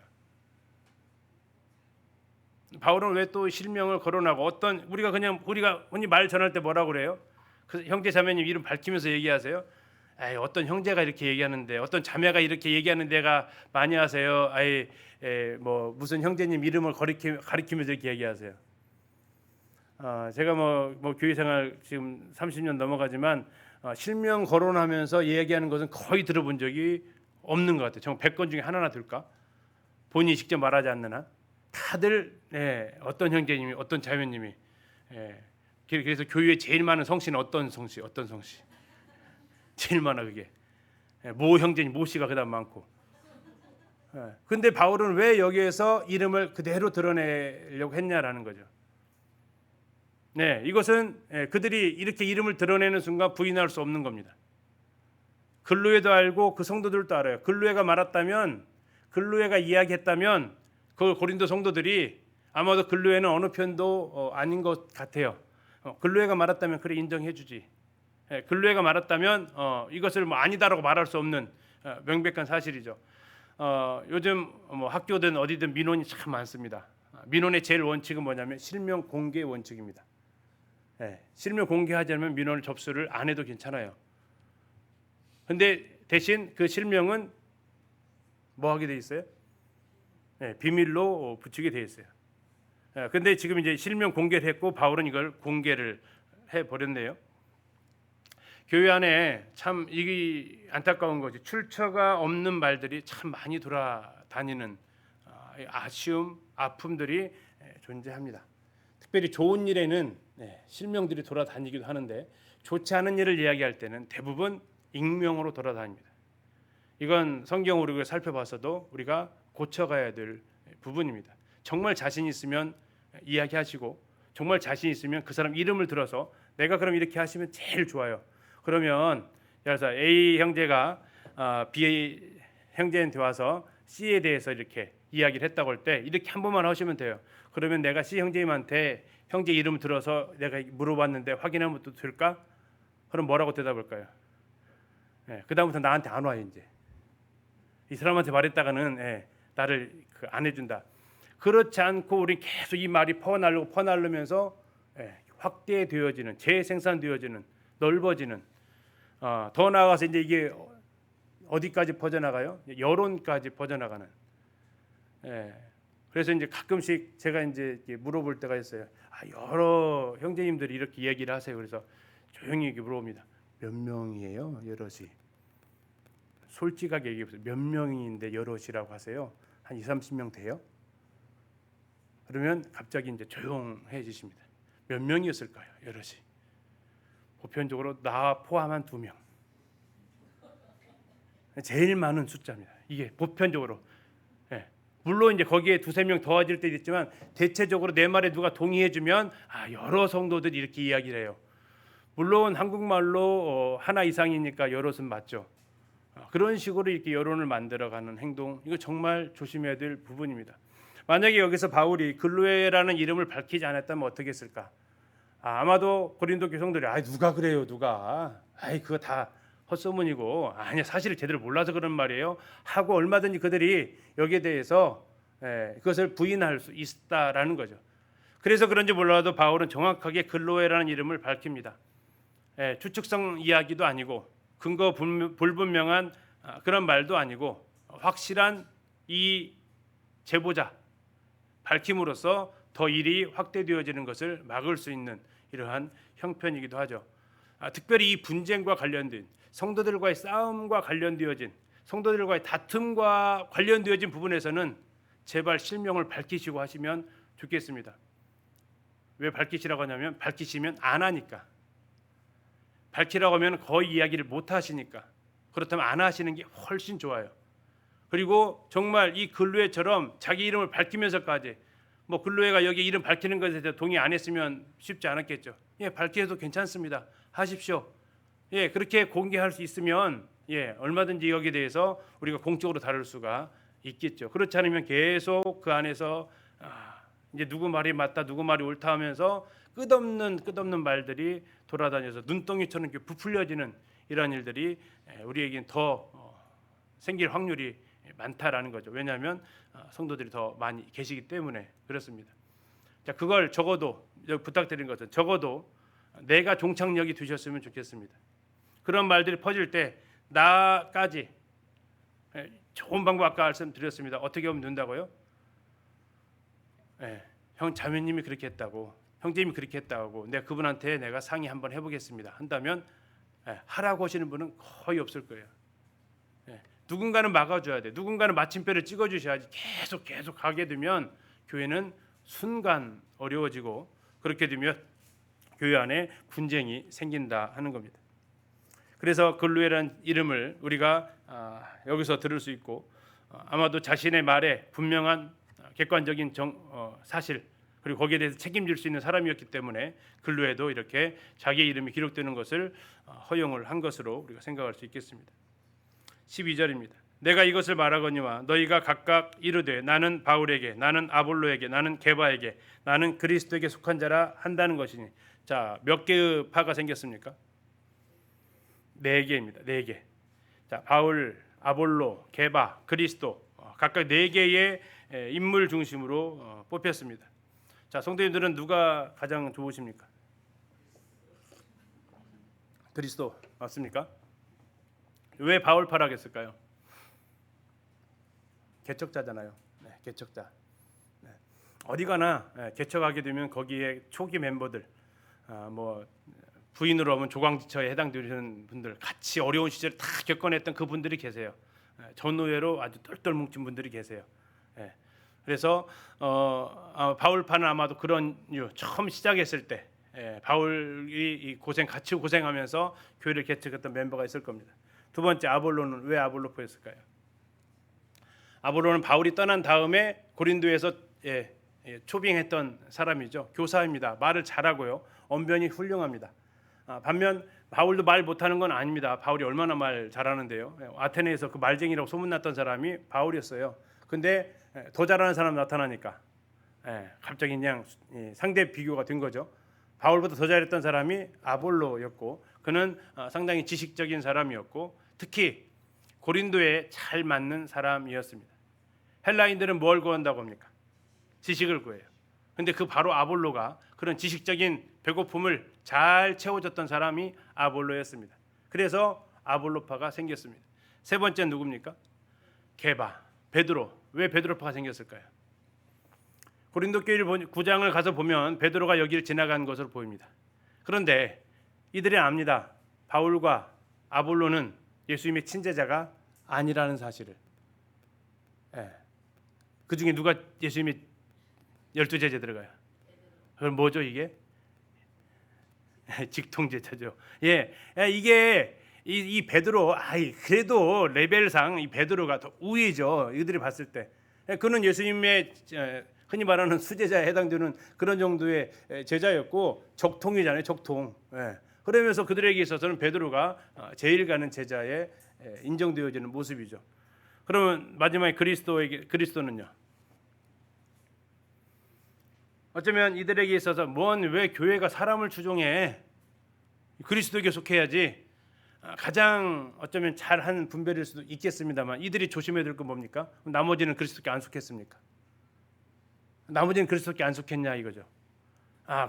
바울은 왜 또 실명을 거론하고 우리가 흔히 말 전할 때 뭐라고 그래요? 그 형제 자매님 이름 밝히면서 얘기하세요. 어떤 형제가 이렇게 얘기하는데 어떤 자매가 이렇게 얘기하는 데가 많이 하세요. 뭐 무슨 형제님 이름을 가리키면서 이렇게 얘기하세요. 제가 뭐 교회 생활 지금 30년 넘어가지만 실명 거론하면서 얘기하는 것은 거의 들어본 적이 없는 것 같아요. 정말 100건 중에 하나나 둘까? 본인이 직접 말하지 않는 한 다들 어떤 형제님이 어떤 자매님이 그래서 교회에 제일 많은 성씨는 어떤 성씨 제일 많아. 그게 모 형제님 모 씨가 그다음 많고. 근데 바울은 왜 여기에서 이름을 그대로 드러내려고 했냐라는 거죠. 이것은 그들이 이렇게 이름을 드러내는 순간 부인할 수 없는 겁니다. 글로에도 알고 그 성도들도 알아요. 글로에가 이야기했다면 그 고린도 성도들이 아마도 글로에는 어느 편도 아닌 것 같아요. 글로에가 말했다면 그래 인정해주지. 글로에가 말했다면 이것을 뭐 아니다라고 말할 수 없는 명백한 사실이죠. 요즘 뭐 학교든 어디든 민원이 참 많습니다. 민원의 제일 원칙은 뭐냐면 실명 공개 원칙입니다. 실명 공개하자면 민원을 접수를 안 해도 괜찮아요. 근데 대신 그 실명은 뭐 하게 돼 있어요? 비밀로 붙이게 돼 있어요. 근데 지금 이제 실명 공개를 했고 바울은 이걸 공개를 해 버렸네요. 교회 안에 참 이게 안타까운 거지. 출처가 없는 말들이 참 많이 돌아다니는 아쉬움, 아픔들이 존재합니다. 특별히 좋은 일에는 실명들이 돌아다니기도 하는데 좋지 않은 일을 이야기할 때는 대부분 익명으로 돌아다닙니다. 이건 성경으로 살펴봐서도 우리가 고쳐가야 될 부분입니다. 정말 자신 있으면 이야기하시고 정말 자신 있으면 그 사람 이름을 들어서 내가 그럼 이렇게 하시면 제일 좋아요. 그러면 그래서 A 형제가 B 형제한테 와서 C에 대해서 이렇게 이야기를 했다고 할 때 이렇게 한 번만 하시면 돼요. 그러면 내가 C 형제님한테 형제 이름 들어서 내가 물어봤는데 확인하면 또 될까? 그럼 뭐라고 대답할까요? 그다음부터 나한테 안 와요. 이제 이 사람한테 말했다가는 나를 안 해준다. 그렇지 않고 우리 계속 이 말이 퍼날르면서 확대되어지는, 재생산되어지는, 넓어지는, 더 나아가서 이제 이게 어디까지 퍼져나가요? 여론까지 퍼져나가는. 그래서 이제 가끔씩 제가 이제 물어볼 때가 있어요. 여러 형제님들이 이렇게 얘기를 하세요. 그래서 조용히 이렇게 물어봅니다. 몇 명이에요, 여럿이? 솔직하게 얘기해 보세요. 몇 명인데 여럿이라고 하세요? 한 20-30명 돼요? 그러면 갑자기 이제 조용해지십니다. 몇 명이었을까요, 여럿이? 보편적으로 나 포함한 2명. 제일 많은 숫자입니다. 이게 보편적으로. 물론 이제 거기에 2-3명 더해질 때도 있지만 대체적으로 내 말에 누가 동의해주면 여러 성도들이 이렇게 이야기를 해요. 물론 한국말로 하나 이상이니까 여럿은 맞죠. 그런 식으로 이렇게 여론을 만들어가는 행동, 이거 정말 조심해야 될 부분입니다. 만약에 여기서 바울이 글로에라는 이름을 밝히지 않았다면 어떻게 했을까? 아마도 고린도 교성들이 누가 그래요, 누가? 그거 다 헛소문이고 아니야, 사실을 제대로 몰라서 그런 말이에요 하고 얼마든지 그들이 여기에 대해서 그것을 부인할 수 있다라는 거죠. 그래서 그런지 몰라도 바울은 정확하게 글로에라는 이름을 밝힙니다. 추측성 이야기도 아니고 근거 불분명한 그런 말도 아니고 확실한 이 제보자 밝힘으로써 더 일이 확대되어지는 것을 막을 수 있는 이러한 형편이기도 하죠. 특별히 이 분쟁과 관련된 성도들과의 싸움과 관련되어진 성도들과의 다툼과 관련되어진 부분에서는 제발 실명을 밝히시고 하시면 좋겠습니다. 왜 밝히시라고 하냐면 밝히시면 안 하니까. 밝히라고 하면 거의 이야기를 못 하시니까. 그렇다면 안 하시는 게 훨씬 좋아요. 그리고 정말 이 글로에처럼 자기 이름을 밝히면서까지 글로에가 여기 이름 밝히는 것에 대해서 동의 안 했으면 쉽지 않았겠죠. 밝혀도 괜찮습니다. 하십시오. 그렇게 공개할 수 있으면 얼마든지 여기에 대해서 우리가 공적으로 다룰 수가 있겠죠. 그렇지 않으면 계속 그 안에서 이제 누구 말이 맞다, 누구 말이 옳다 하면서 끝없는 말들이 돌아다녀서 눈덩이처럼 이렇게 부풀려지는 이런 일들이 우리에겐 더 생길 확률이 많다라는 거죠. 왜냐하면 성도들이 더 많이 계시기 때문에 그렇습니다. 자, 그걸 적어도 부탁드리는 것은 적어도 내가 종착역이 되셨으면 좋겠습니다. 그런 말들이 퍼질 때 나까지 좋은 방법 아까 말씀드렸습니다. 어떻게 하면 된다고요? 형 자매님이 그렇게 했다고, 형제님이 그렇게 했다고, 내가 그분한테 내가 상의 한번 해보겠습니다 한다면 하라고 하시는 분은 거의 없을 거예요. 누군가는 막아줘야 돼. 누군가는 마침표를 찍어주셔야지. 계속 가게 되면 교회는 순간 어려워지고 그렇게 되면 교회 안에 분쟁이 생긴다 하는 겁니다. 그래서 글로에라는 이름을 우리가 여기서 들을 수 있고 아마도 자신의 말에 분명한 객관적인 사실 그리고 거기에 대해서 책임질 수 있는 사람이었기 때문에 글로에도 이렇게 자기의 이름이 기록되는 것을 허용을 한 것으로 우리가 생각할 수 있겠습니다. 12절입니다. 내가 이것을 말하거니와 너희가 각각 이르되 나는 바울에게, 나는 아볼로에게, 나는 게바에게, 나는 그리스도에게 속한 자라 한다는 것이니. 자, 몇 개의 파가 생겼습니까? 4개입니다. 4개. 자, 바울, 아볼로, 게바, 그리스도 각각 4개의 인물 중심으로 뽑혔습니다. 자, 성도님들은 누가 가장 좋으십니까? 그리스도 맞습니까? 왜 바울파라고 했을까요? 개척자잖아요. 개척자. 어디 가나 개척하게 되면 거기에 초기 멤버들, 부인으로 하면 조광지처에 해당되는 분들, 같이 어려운 시절을 다 겪어냈던 그분들이 계세요. 전우회로 아주 똘똘 뭉친 분들이 계세요. 그래서 바울파는 아마도 그런 이유, 처음 시작했을 때 바울이 같이 고생하면서 교회를 개척했던 멤버가 있을 겁니다. 두 번째, 아볼로는 왜 아볼로포였을까요? 아볼로는 바울이 떠난 다음에 고린도에서 초빙했던 사람이죠. 교사입니다. 말을 잘하고요. 언변이 훌륭합니다. 반면 바울도 말 못하는 건 아닙니다. 바울이 얼마나 말 잘하는데요. 아테네에서 그 말쟁이라고 소문났던 사람이 바울이었어요. 근데 더 잘하는 사람 나타나니까 갑자기 그냥 상대 비교가 된 거죠. 바울보다 더 잘했던 사람이 아볼로였고, 그는 상당히 지식적인 사람이었고, 특히 고린도에 잘 맞는 사람이었습니다. 헬라인들은 뭘 구한다고 합니까? 지식을 구해요. 근데 그 바로 아볼로가 그런 지식적인 배고픔을 잘 채워줬던 사람이 아볼로였습니다. 그래서 아볼로파가 생겼습니다. 세 번째 누굽니까? 게바, 베드로. 왜 베드로파가 생겼을까요? 고린도 교회 9장을 가서 보면 베드로가 여기를 지나간 것으로 보입니다. 그런데 이들이 압니다. 바울과 아볼로는 예수님의 친제자가 아니라는 사실을. 그 중에 누가 예수님의 12제자 들어가요? 그럼 뭐죠 이게? 직통제자죠. 이게 이 베드로, 그래도 레벨상 이 베드로가 더 우위죠. 이들이 봤을 때. 그는 예수님의 흔히 말하는 수제자에 해당되는 그런 정도의 제자였고, 적통이잖아요, 적통. 그러면서 그들에게 있어서는 베드로가 제일 가는 제자에 인정되어지는 모습이죠. 그러면 마지막에 그리스도는요. 어쩌면 이들에게 있어서 왜 교회가 사람을 추종해? 그리스도에게 속해야지. 가장 어쩌면 잘한 분별일 수도 있겠습니다만, 이들이 조심해야 될 건 뭡니까? 나머지는 그리스도께 안 속했습니까? 나머지는 그리스도께 안 속했냐 이거죠.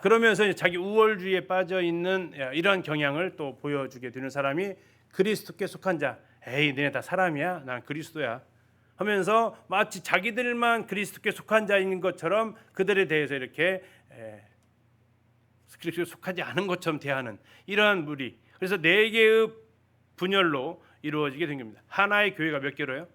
그러면서 자기 우월주의에 빠져 있는 이러한 경향을 또 보여주게 되는 사람이 그리스도께 속한 자. 너네 다 사람이야, 난 그리스도야 하면서 마치 자기들만 그리스도께 속한 자인 것처럼 그들에 대해서 이렇게 그리스도에 속하지 않은 것처럼 대하는 이러한 무리. 그래서 4개의 분열로 이루어지게 된 겁니다. 하나의 교회가 몇 개로요?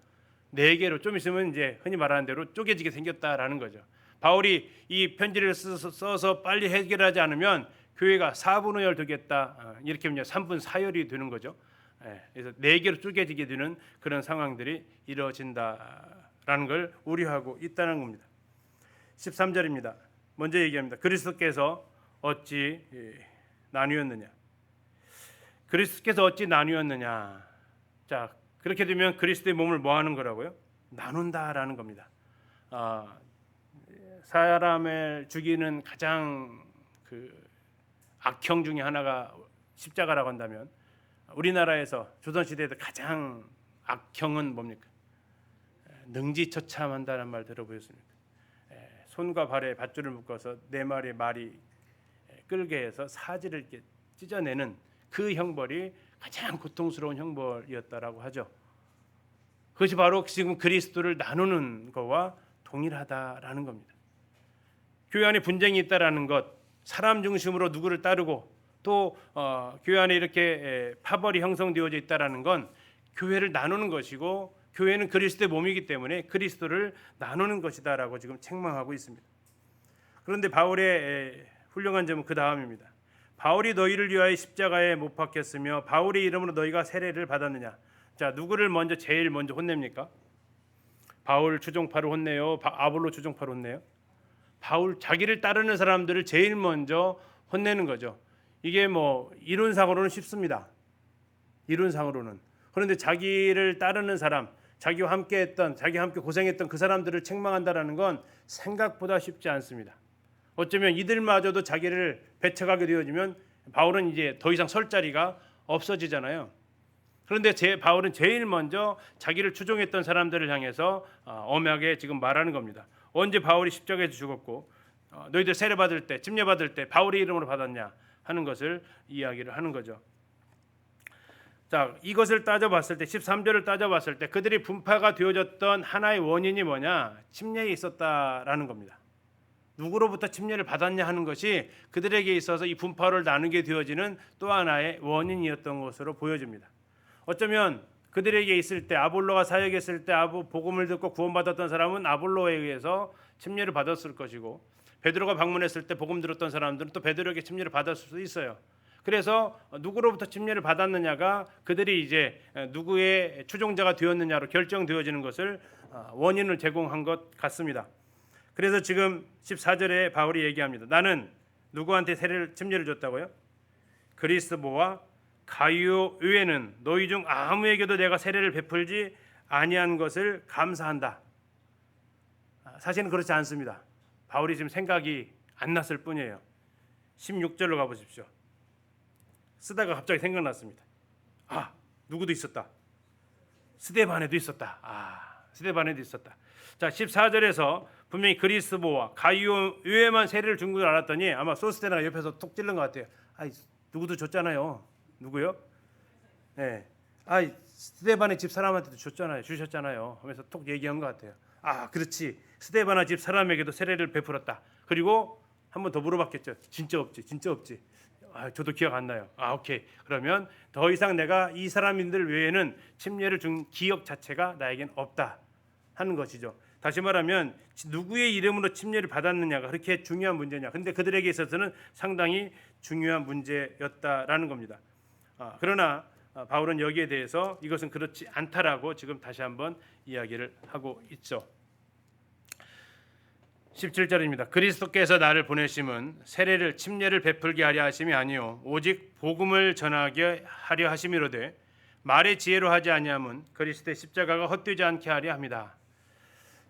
4개로. 좀 있으면 이제 흔히 말하는 대로 쪼개지게 생겼다라는 거죠. 바울이 이 편지를 써서 빨리 해결하지 않으면 교회가 4분의 1 되겠다. 이렇게 하면 3분 4열이 되는 거죠. 그래서 4개로 쪼개지게 되는 그런 상황들이 이루어진다라는 걸 우려하고 있다는 겁니다. 13절입니다. 먼저 얘기합니다. 그리스도께서 어찌 나뉘었느냐. 그리스도께서 어찌 나뉘었느냐. 자, 그렇게 되면 그리스도의 몸을 뭐 하는 거라고요? 나눈다라는 겁니다. 사람을 죽이는 가장 악형 중에 하나가 십자가라고 한다면, 우리나라에서 조선시대에도 가장 악형은 뭡니까? 능지처참한다는 말 들어보셨습니까? 손과 발에 밧줄을 묶어서 4마리의 말이 끌게 해서 사지를 이렇게 찢어내는 그 형벌이 가장 고통스러운 형벌이었다라고 하죠. 그것이 바로 지금 그리스도를 나누는 것과 동일하다라는 겁니다. 교회 안에 분쟁이 있다라는 것, 사람 중심으로 누구를 따르고 또 교회 안에 이렇게 파벌이 형성되어져 있다라는 건 교회를 나누는 것이고, 교회는 그리스도의 몸이기 때문에 그리스도를 나누는 것이다라고 지금 책망하고 있습니다. 그런데 바울의 훌륭한 점은 그 다음입니다. 바울이 너희를 위하여 십자가에 못 박혔으며 바울의 이름으로 너희가 세례를 받았느냐. 자, 누구를 제일 먼저 혼냅니까? 바울 추종파를 혼내요? 아볼로 추종파를 혼내요? 바울, 자기를 따르는 사람들을 제일 먼저 혼내는 거죠. 이게 이론상으로는 쉽습니다. 이론상으로는. 그런데 자기를 따르는 사람, 자기와 함께했던, 자기와 함께 고생했던 그 사람들을 책망한다라는 건 생각보다 쉽지 않습니다. 어쩌면 이들마저도 자기를 배척하게 되어지면 바울은 이제 더 이상 설 자리가 없어지잖아요. 그런데 바울은 제일 먼저 자기를 추종했던 사람들을 향해서 엄하게 지금 말하는 겁니다. 언제 바울이 십자가에서 죽었고 너희들 세례 받을 때, 침례 받을 때 바울의 이름으로 받았냐 하는 것을 이야기를 하는 거죠. 자, 이것을 따져봤을 때, 13절을 따져봤을 때 그들이 분파가 되어졌던 하나의 원인이 뭐냐? 침례에 있었다라는 겁니다. 누구로부터 침례를 받았냐 하는 것이 그들에게 있어서 이 분파를 나누게 되어지는 또 하나의 원인이었던 것으로 보여집니다. 어쩌면 그들에게 있을 때, 아볼로가 사역했을 때 복음을 듣고 구원받았던 사람은 아볼로에 의해서 침례를 받았을 것이고, 베드로가 방문했을 때 복음 들었던 사람들은 또 베드로에게 침례를 받았을 수도 있어요. 그래서 누구로부터 침례를 받았느냐가 그들이 이제 누구의 추종자가 되었느냐로 결정되어지는 것을 원인을 제공한 것 같습니다. 그래서 지금 14절에 바울이 얘기합니다. 나는 누구한테 침례를 줬다고요? 그리스도와 가이오 외에는 너희 중 아무에게도 내가 세례를 베풀지 아니한 것을 감사한다. 사실은 그렇지 않습니다. 바울이 지금 생각이 안 났을 뿐이에요. 16절로 가보십시오. 쓰다가 갑자기 생각났습니다. 누구도 있었다. 스데반에도 있었다. 스데반에도 있었다. 자, 14절에서 분명히 그리스도와 가이오에만 세례를 준 줄 알았더니 아마 소스테나가 옆에서 톡 찔른 것 같아요. 누구도 줬잖아요. 누구요? 네. 스데반의 집 사람한테도 주셨잖아요. 하면서 톡 얘기한 것 같아요. 그렇지. 스데반의 집 사람에게도 세례를 베풀었다. 그리고 한 번 더 물어봤겠죠. 진짜 없지. 저도 기억 안 나요. 오케이. 그러면 더 이상 내가 이 사람인들 외에는 침례를 준 기억 자체가 나에겐 없다 하는 것이죠. 다시 말하면 누구의 이름으로 침례를 받았느냐가 그렇게 중요한 문제냐. 근데 그들에게 있어서는 상당히 중요한 문제였다라는 겁니다. 그러나 바울은 여기에 대해서 이것은 그렇지 않다라고 지금 다시 한번 이야기를 하고 있죠. 17절입니다. 그리스도께서 나를 보내심은 세례를 침례를 베풀게 하려 하심이 아니요 오직 복음을 전하게 하려 하심이로되 말의 지혜로 하지 아니함은 그리스도의 십자가가 헛되지 않게 하려 함이다.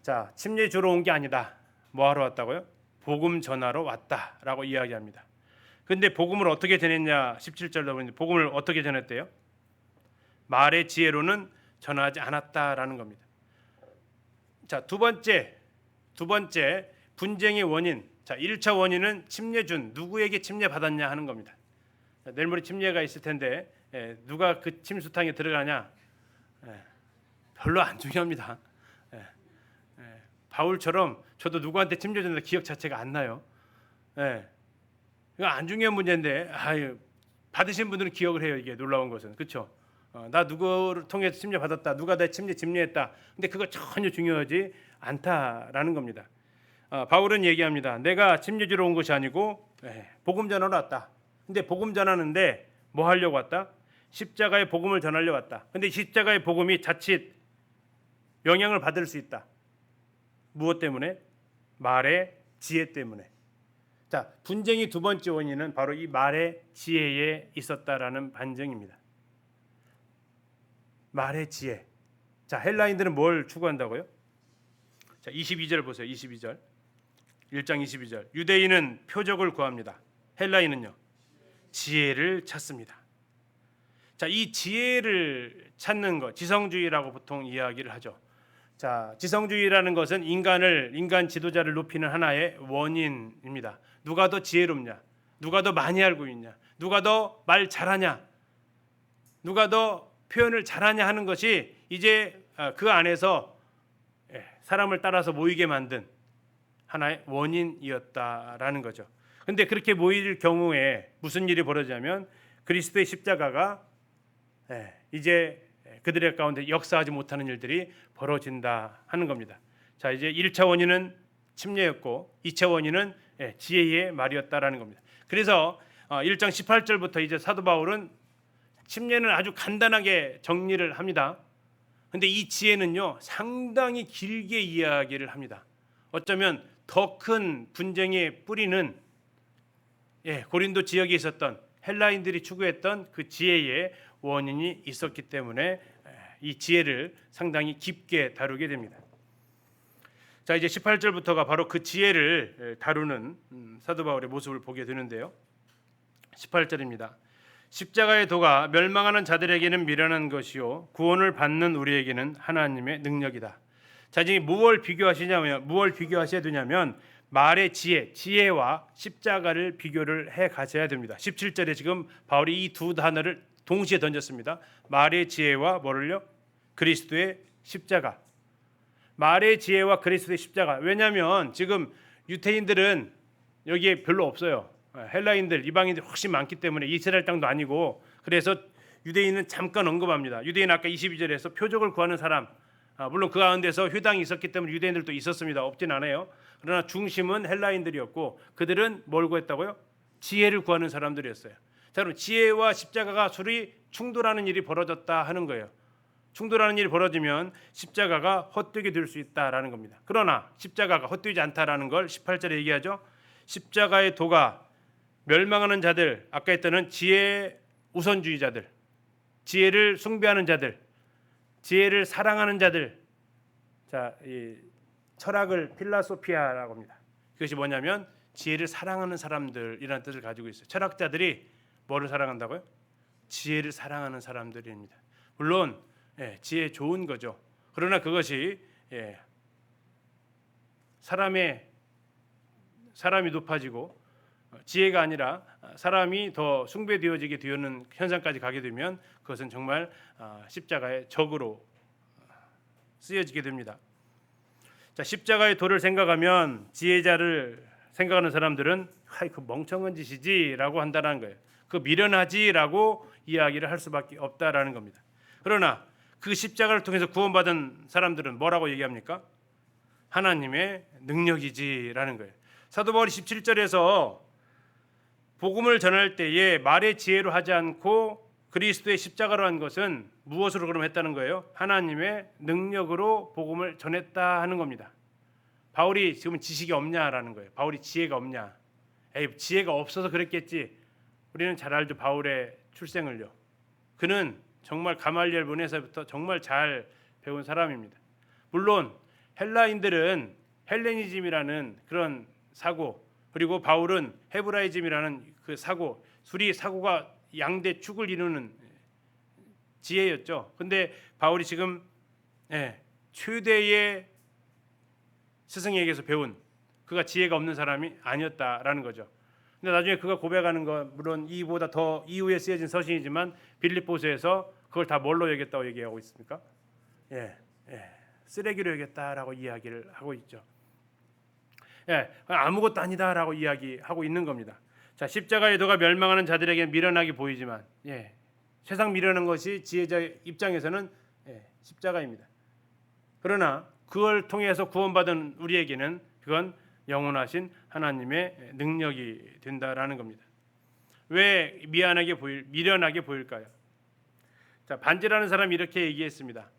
자, 침례 주러 온 게 아니다. 뭐 하러 왔다고요? 복음 전하러 왔다라고 이야기합니다. 근데 복음을 어떻게 전했냐? 17절로 보니 복음을 어떻게 전했대요? 말의 지혜로는 전하지 않았다라는 겁니다. 자, 두 번째 분쟁의 원인. 자, 1차 원인은 침례 준 누구에게 침례 받았냐 하는 겁니다. 내일 모레 침례가 있을 텐데 누가 그 침수탕에 들어가냐 별로 안 중요합니다. 바울처럼 저도 누구한테 침례 줬는데 기억 자체가 안 나요. 이거 안 중요한 문제인데 받으신 분들은 기억을 해요. 이게 놀라운 것은 그렇죠. 나 누구를 통해서 침례 받았다. 누가 내 침례 집례했다. 근데 그거 전혀 중요하지 않다라는 겁니다. 바울은 얘기합니다. 내가 침례 주러 온 것이 아니고 복음 전하러 왔다. 근데 복음 전하는데 뭐 하려고 왔다? 십자가의 복음을 전하려고 왔다. 근데 십자가의 복음이 자칫 영향을 받을 수 있다. 무엇 때문에? 말의 지혜 때문에. 자, 분쟁의 두 번째 원인은 바로 이 말의 지혜에 있었다라는 반증입니다. 말의 지혜. 자, 헬라인들은 뭘 추구한다고요? 자, 22절 보세요. 22절. 1장 22절. 유대인은 표적을 구합니다. 헬라인은요? 지혜를 찾습니다. 자, 이 지혜를 찾는 것, 지성주의라고 보통 이야기를 하죠. 자, 지성주의라는 것은 인간 지도자를 높이는 하나의 원인입니다. 누가 더 지혜롭냐? 누가 더 많이 알고 있냐? 누가 더 말 잘하냐? 누가 더 표현을 잘하냐 하는 것이 이제 그 안에서 사람을 따라서 모이게 만든 하나의 원인이었다라는 거죠. 근데 그렇게 모일 경우에 무슨 일이 벌어지냐면 그리스도의 십자가가 이제 그들의 가운데 역사하지 못하는 일들이 벌어진다 하는 겁니다. 자, 이제 1차 원인은 침례였고 2차 원인은 지혜의 말이었다라는 겁니다. 그래서 1장 18절부터 이제 사도 바울은 침례는 아주 간단하게 정리를 합니다. 근데 이 지혜는요 상당히 길게 이야기를 합니다. 어쩌면 더 큰 분쟁의 뿌리는 고린도 지역에 있었던 헬라인들이 추구했던 그 지혜의 원인이 있었기 때문에 이 지혜를 상당히 깊게 다루게 됩니다. 자, 이제 18절부터가 바로 그 지혜를 다루는 사도 바울의 모습을 보게 되는데요. 18절입니다. 십자가의 도가 멸망하는 자들에게는 미련한 것이요 구원을 받는 우리에게는 하나님의 능력이다. 자, 지금 무엇을 비교하셔야 되냐면 말의 지혜와 십자가를 비교를 해 가셔야 됩니다. 17절에 지금 바울이 이 두 단어를 동시에 던졌습니다. 말의 지혜와 뭐를요? 그리스도의 십자가. 말의 지혜와 그리스도의 십자가. 왜냐하면 지금 유대인들은 여기에 별로 없어요. 헬라인들, 이방인들 훨씬 많기 때문에 이스라엘 땅도 아니고 그래서 유대인은 잠깐 언급합니다. 유대인 아까 22절에서 표적을 구하는 사람, 물론 그 가운데서 회당이 있었기 때문에 유대인들도 있었습니다. 없진 않아요. 그러나 중심은 헬라인들이었고 그들은 뭘 구했다고요? 지혜를 구하는 사람들이었어요. 자, 그럼 지혜와 십자가가 둘이 충돌하는 일이 벌어졌다 하는 거예요. 충돌하는 일이 벌어지면 십자가가 헛되게 될 수 있다라는 겁니다. 그러나 십자가가 헛되지 않다라는 걸 18절에 얘기하죠. 십자가의 도가 멸망하는 자들, 아까 했던 지혜 우선주의자들, 지혜를 숭배하는 자들, 지혜를 사랑하는 자들, 철학을 필라소피아라고 합니다. 그것이 뭐냐면 지혜를 사랑하는 사람들이라는 뜻을 가지고 있어요. 철학자들이 뭐를 사랑한다고요? 지혜를 사랑하는 사람들입니다. 물론 지혜 좋은 거죠. 그러나 그것이 사람이 높아지고 지혜가 아니라 사람이 더 숭배되어지게 되는 현상까지 가게 되면 그것은 정말 십자가의 적으로 쓰여지게 됩니다. 자, 십자가의 도를 생각하면 지혜자를 생각하는 사람들은 그 멍청한 짓이지라고 한다는 거예요. 그 미련하지라고 이야기를 할 수밖에 없다라는 겁니다. 그러나 그 십자가를 통해서 구원받은 사람들은 뭐라고 얘기합니까? 하나님의 능력이지라는 거예요. 사도 바울이 17절에서 복음을 전할 때에 말의 지혜로 하지 않고 그리스도의 십자가로 한 것은 무엇으로 그럼 했다는 거예요? 하나님의 능력으로 복음을 전했다 하는 겁니다. 바울이 지금 지식이 없냐라는 거예요. 바울이 지혜가 없냐? 지혜가 없어서 그랬겠지. 우리는 잘 알죠. 바울의 출생을요. 그는 정말 가말리엘 문에서부터 정말 잘 배운 사람입니다. 물론 헬라인들은 헬레니즘이라는 그런 사고, 그리고 바울은 헤브라이즘이라는 그 사고, 사고가 양대 축을 이루는 지혜였죠. 근데 바울이 지금 최대의 스승에게서 배운 그가 지혜가 없는 사람이 아니었다라는 거죠. 근데 나중에 그가 고백하는 거 물론 이보다 더 이후에 쓰여진 서신이지만 빌립보서에서 그걸 다 뭘로 여겼다고 얘기하고 있습니까? 쓰레기로 여겼다라고 이야기를 하고 있죠. 아무것도 아니다라고 이야기하고 있는 겁니다. 자, 십자가의 도가 멸망하는 자들에게 미련하게 보이지만 세상 미련한 것이 지혜자 입장에서는 십자가입니다. 그러나 그걸 통해서 구원받은 우리에게는 그건 영원하신 하나님의 능력이 된다라는 겁니다. 왜 미련하게 보일까요? 자, 반지라는 사람이 이렇게 얘기했습니다.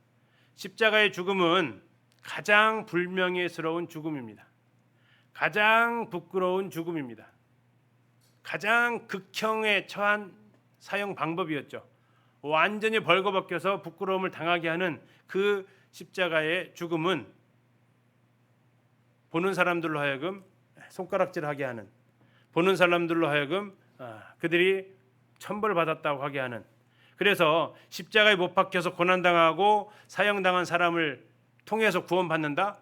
십자가의 죽음은 가장 불명예스러운 죽음입니다. 가장 부끄러운 죽음입니다. 가장 극형에 처한 사형 방법이었죠. 완전히 벌거벗겨서 부끄러움을 당하게 하는 그 십자가의 죽음은 보는 사람들로 하여금 손가락질하게 하는, 보는 사람들로 하여금 그들이 천벌받았다고 하게 하는, 그래서 십자가에 못 박혀서 고난당하고 사형당한 사람을 통해서 구원받는다?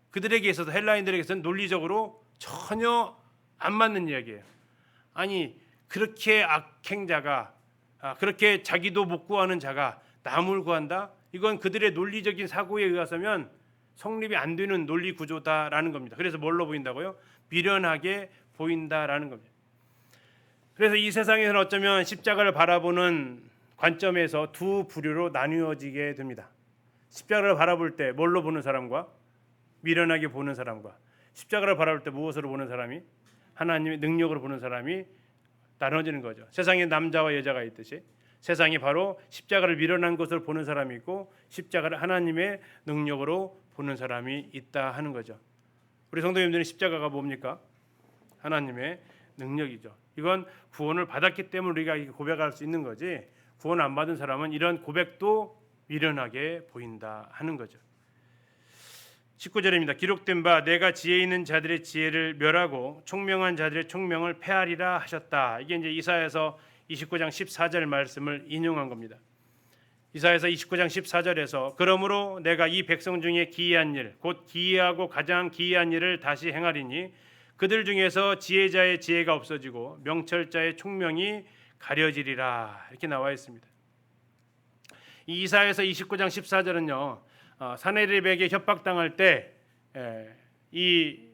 그들에게 있어서 헬라인들에게서는 논리적으로 전혀 안 맞는 이야기예요. 아니 그렇게 악행자가 그렇게 자기도 못 구하는 자가 남을 구한다? 이건 그들의 논리적인 사고에 의해서면 성립이 안 되는 논리 구조다라는 겁니다. 그래서 뭘로 보인다고요? 미련하게 보인다라는 겁니다. 그래서 이 세상에서는 어쩌면 십자가를 바라보는 관점에서 두 부류로 나뉘어지게 됩니다. 십자가를 바라볼 때 뭘로 보는 사람과 미련하게 보는 사람과, 십자가를 바라볼 때 무엇으로 보는 사람이, 하나님의 능력으로 보는 사람이 나눠지는 거죠. 세상에 남자와 여자가 있듯이 세상이 바로 십자가를 미련한 것으로 보는 사람이 있고 십자가를 하나님의 능력으로 보는 사람이 있다 하는 거죠. 우리 성도님들은 십자가가 뭡니까? 하나님의 능력이죠. 이건 구원을 받았기 때문에 우리가 고백할 수 있는 거지, 구원 안 받은 사람은 이런 고백도 미련하게 보인다 하는 거죠. 19절입니다. 기록된 바 내가 지혜 있는 자들의 지혜를 멸하고 총명한 자들의 총명을 패하리라 하셨다. 이게 이제 이사야서 29장 14절 말씀을 인용한 겁니다. 이사야서 29장 14절에서 그러므로 내가 이 백성 중에 기이한 일, 곧 기이하고 가장 기이한 일을 다시 행하리니 그들 중에서 지혜자의 지혜가 없어지고 명철자의 총명이 가려지리라. 이렇게 나와 있습니다. 이 이사야서 29장 14절은요. 사네립에게 협박당할 때 이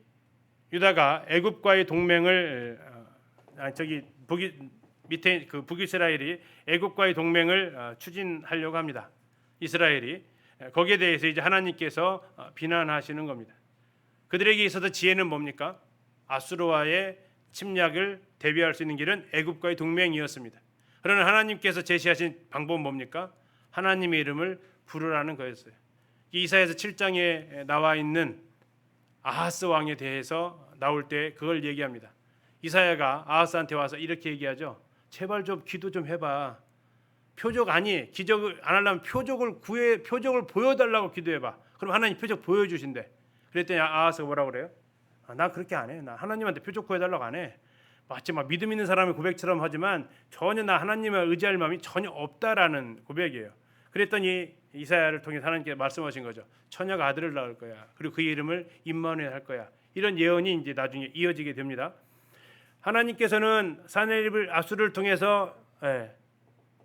유다가 애굽과의 동맹을 밑에 그 북이스라엘이 애굽과의 동맹을 추진하려고 합니다. 이스라엘이 거기에 대해서 이제 하나님께서 비난하시는 겁니다. 그들에게 있어서 지혜는 뭡니까? 아수르와의 침략을 대비할 수 있는 길은 애굽과의 동맹이었습니다. 그러나 하나님께서 제시하신 방법은 뭡니까? 하나님의 이름을 부르라는 거였어요. 이사야서 7장에 나와 있는 아하스 왕에 대해서 나올 때 그걸 얘기합니다. 이사야가 아하스한테 와서 이렇게 얘기하죠. 제발 좀 기도 좀 해봐. 기적을 안 하려면 표적을 보여달라고 기도해봐. 그럼 하나님 표적 보여주신대. 그랬더니 아하스가 뭐라고 그래요? 나 그렇게 안 해. 나 하나님한테 표적 구해달라고 안 해. 마치 막 믿음 있는 사람의 고백처럼 하지만 전혀 나 하나님을 의지할 마음이 전혀 없다라는 고백이에요. 그랬더니 이사야를 통해 하나님께서 말씀하신 거죠. 처녀가 아들을 낳을 거야. 그리고 그 이름을 임마누엘 할 거야. 이런 예언이 이제 나중에 이어지게 됩니다. 하나님께서는 사네립을 아수를 통해서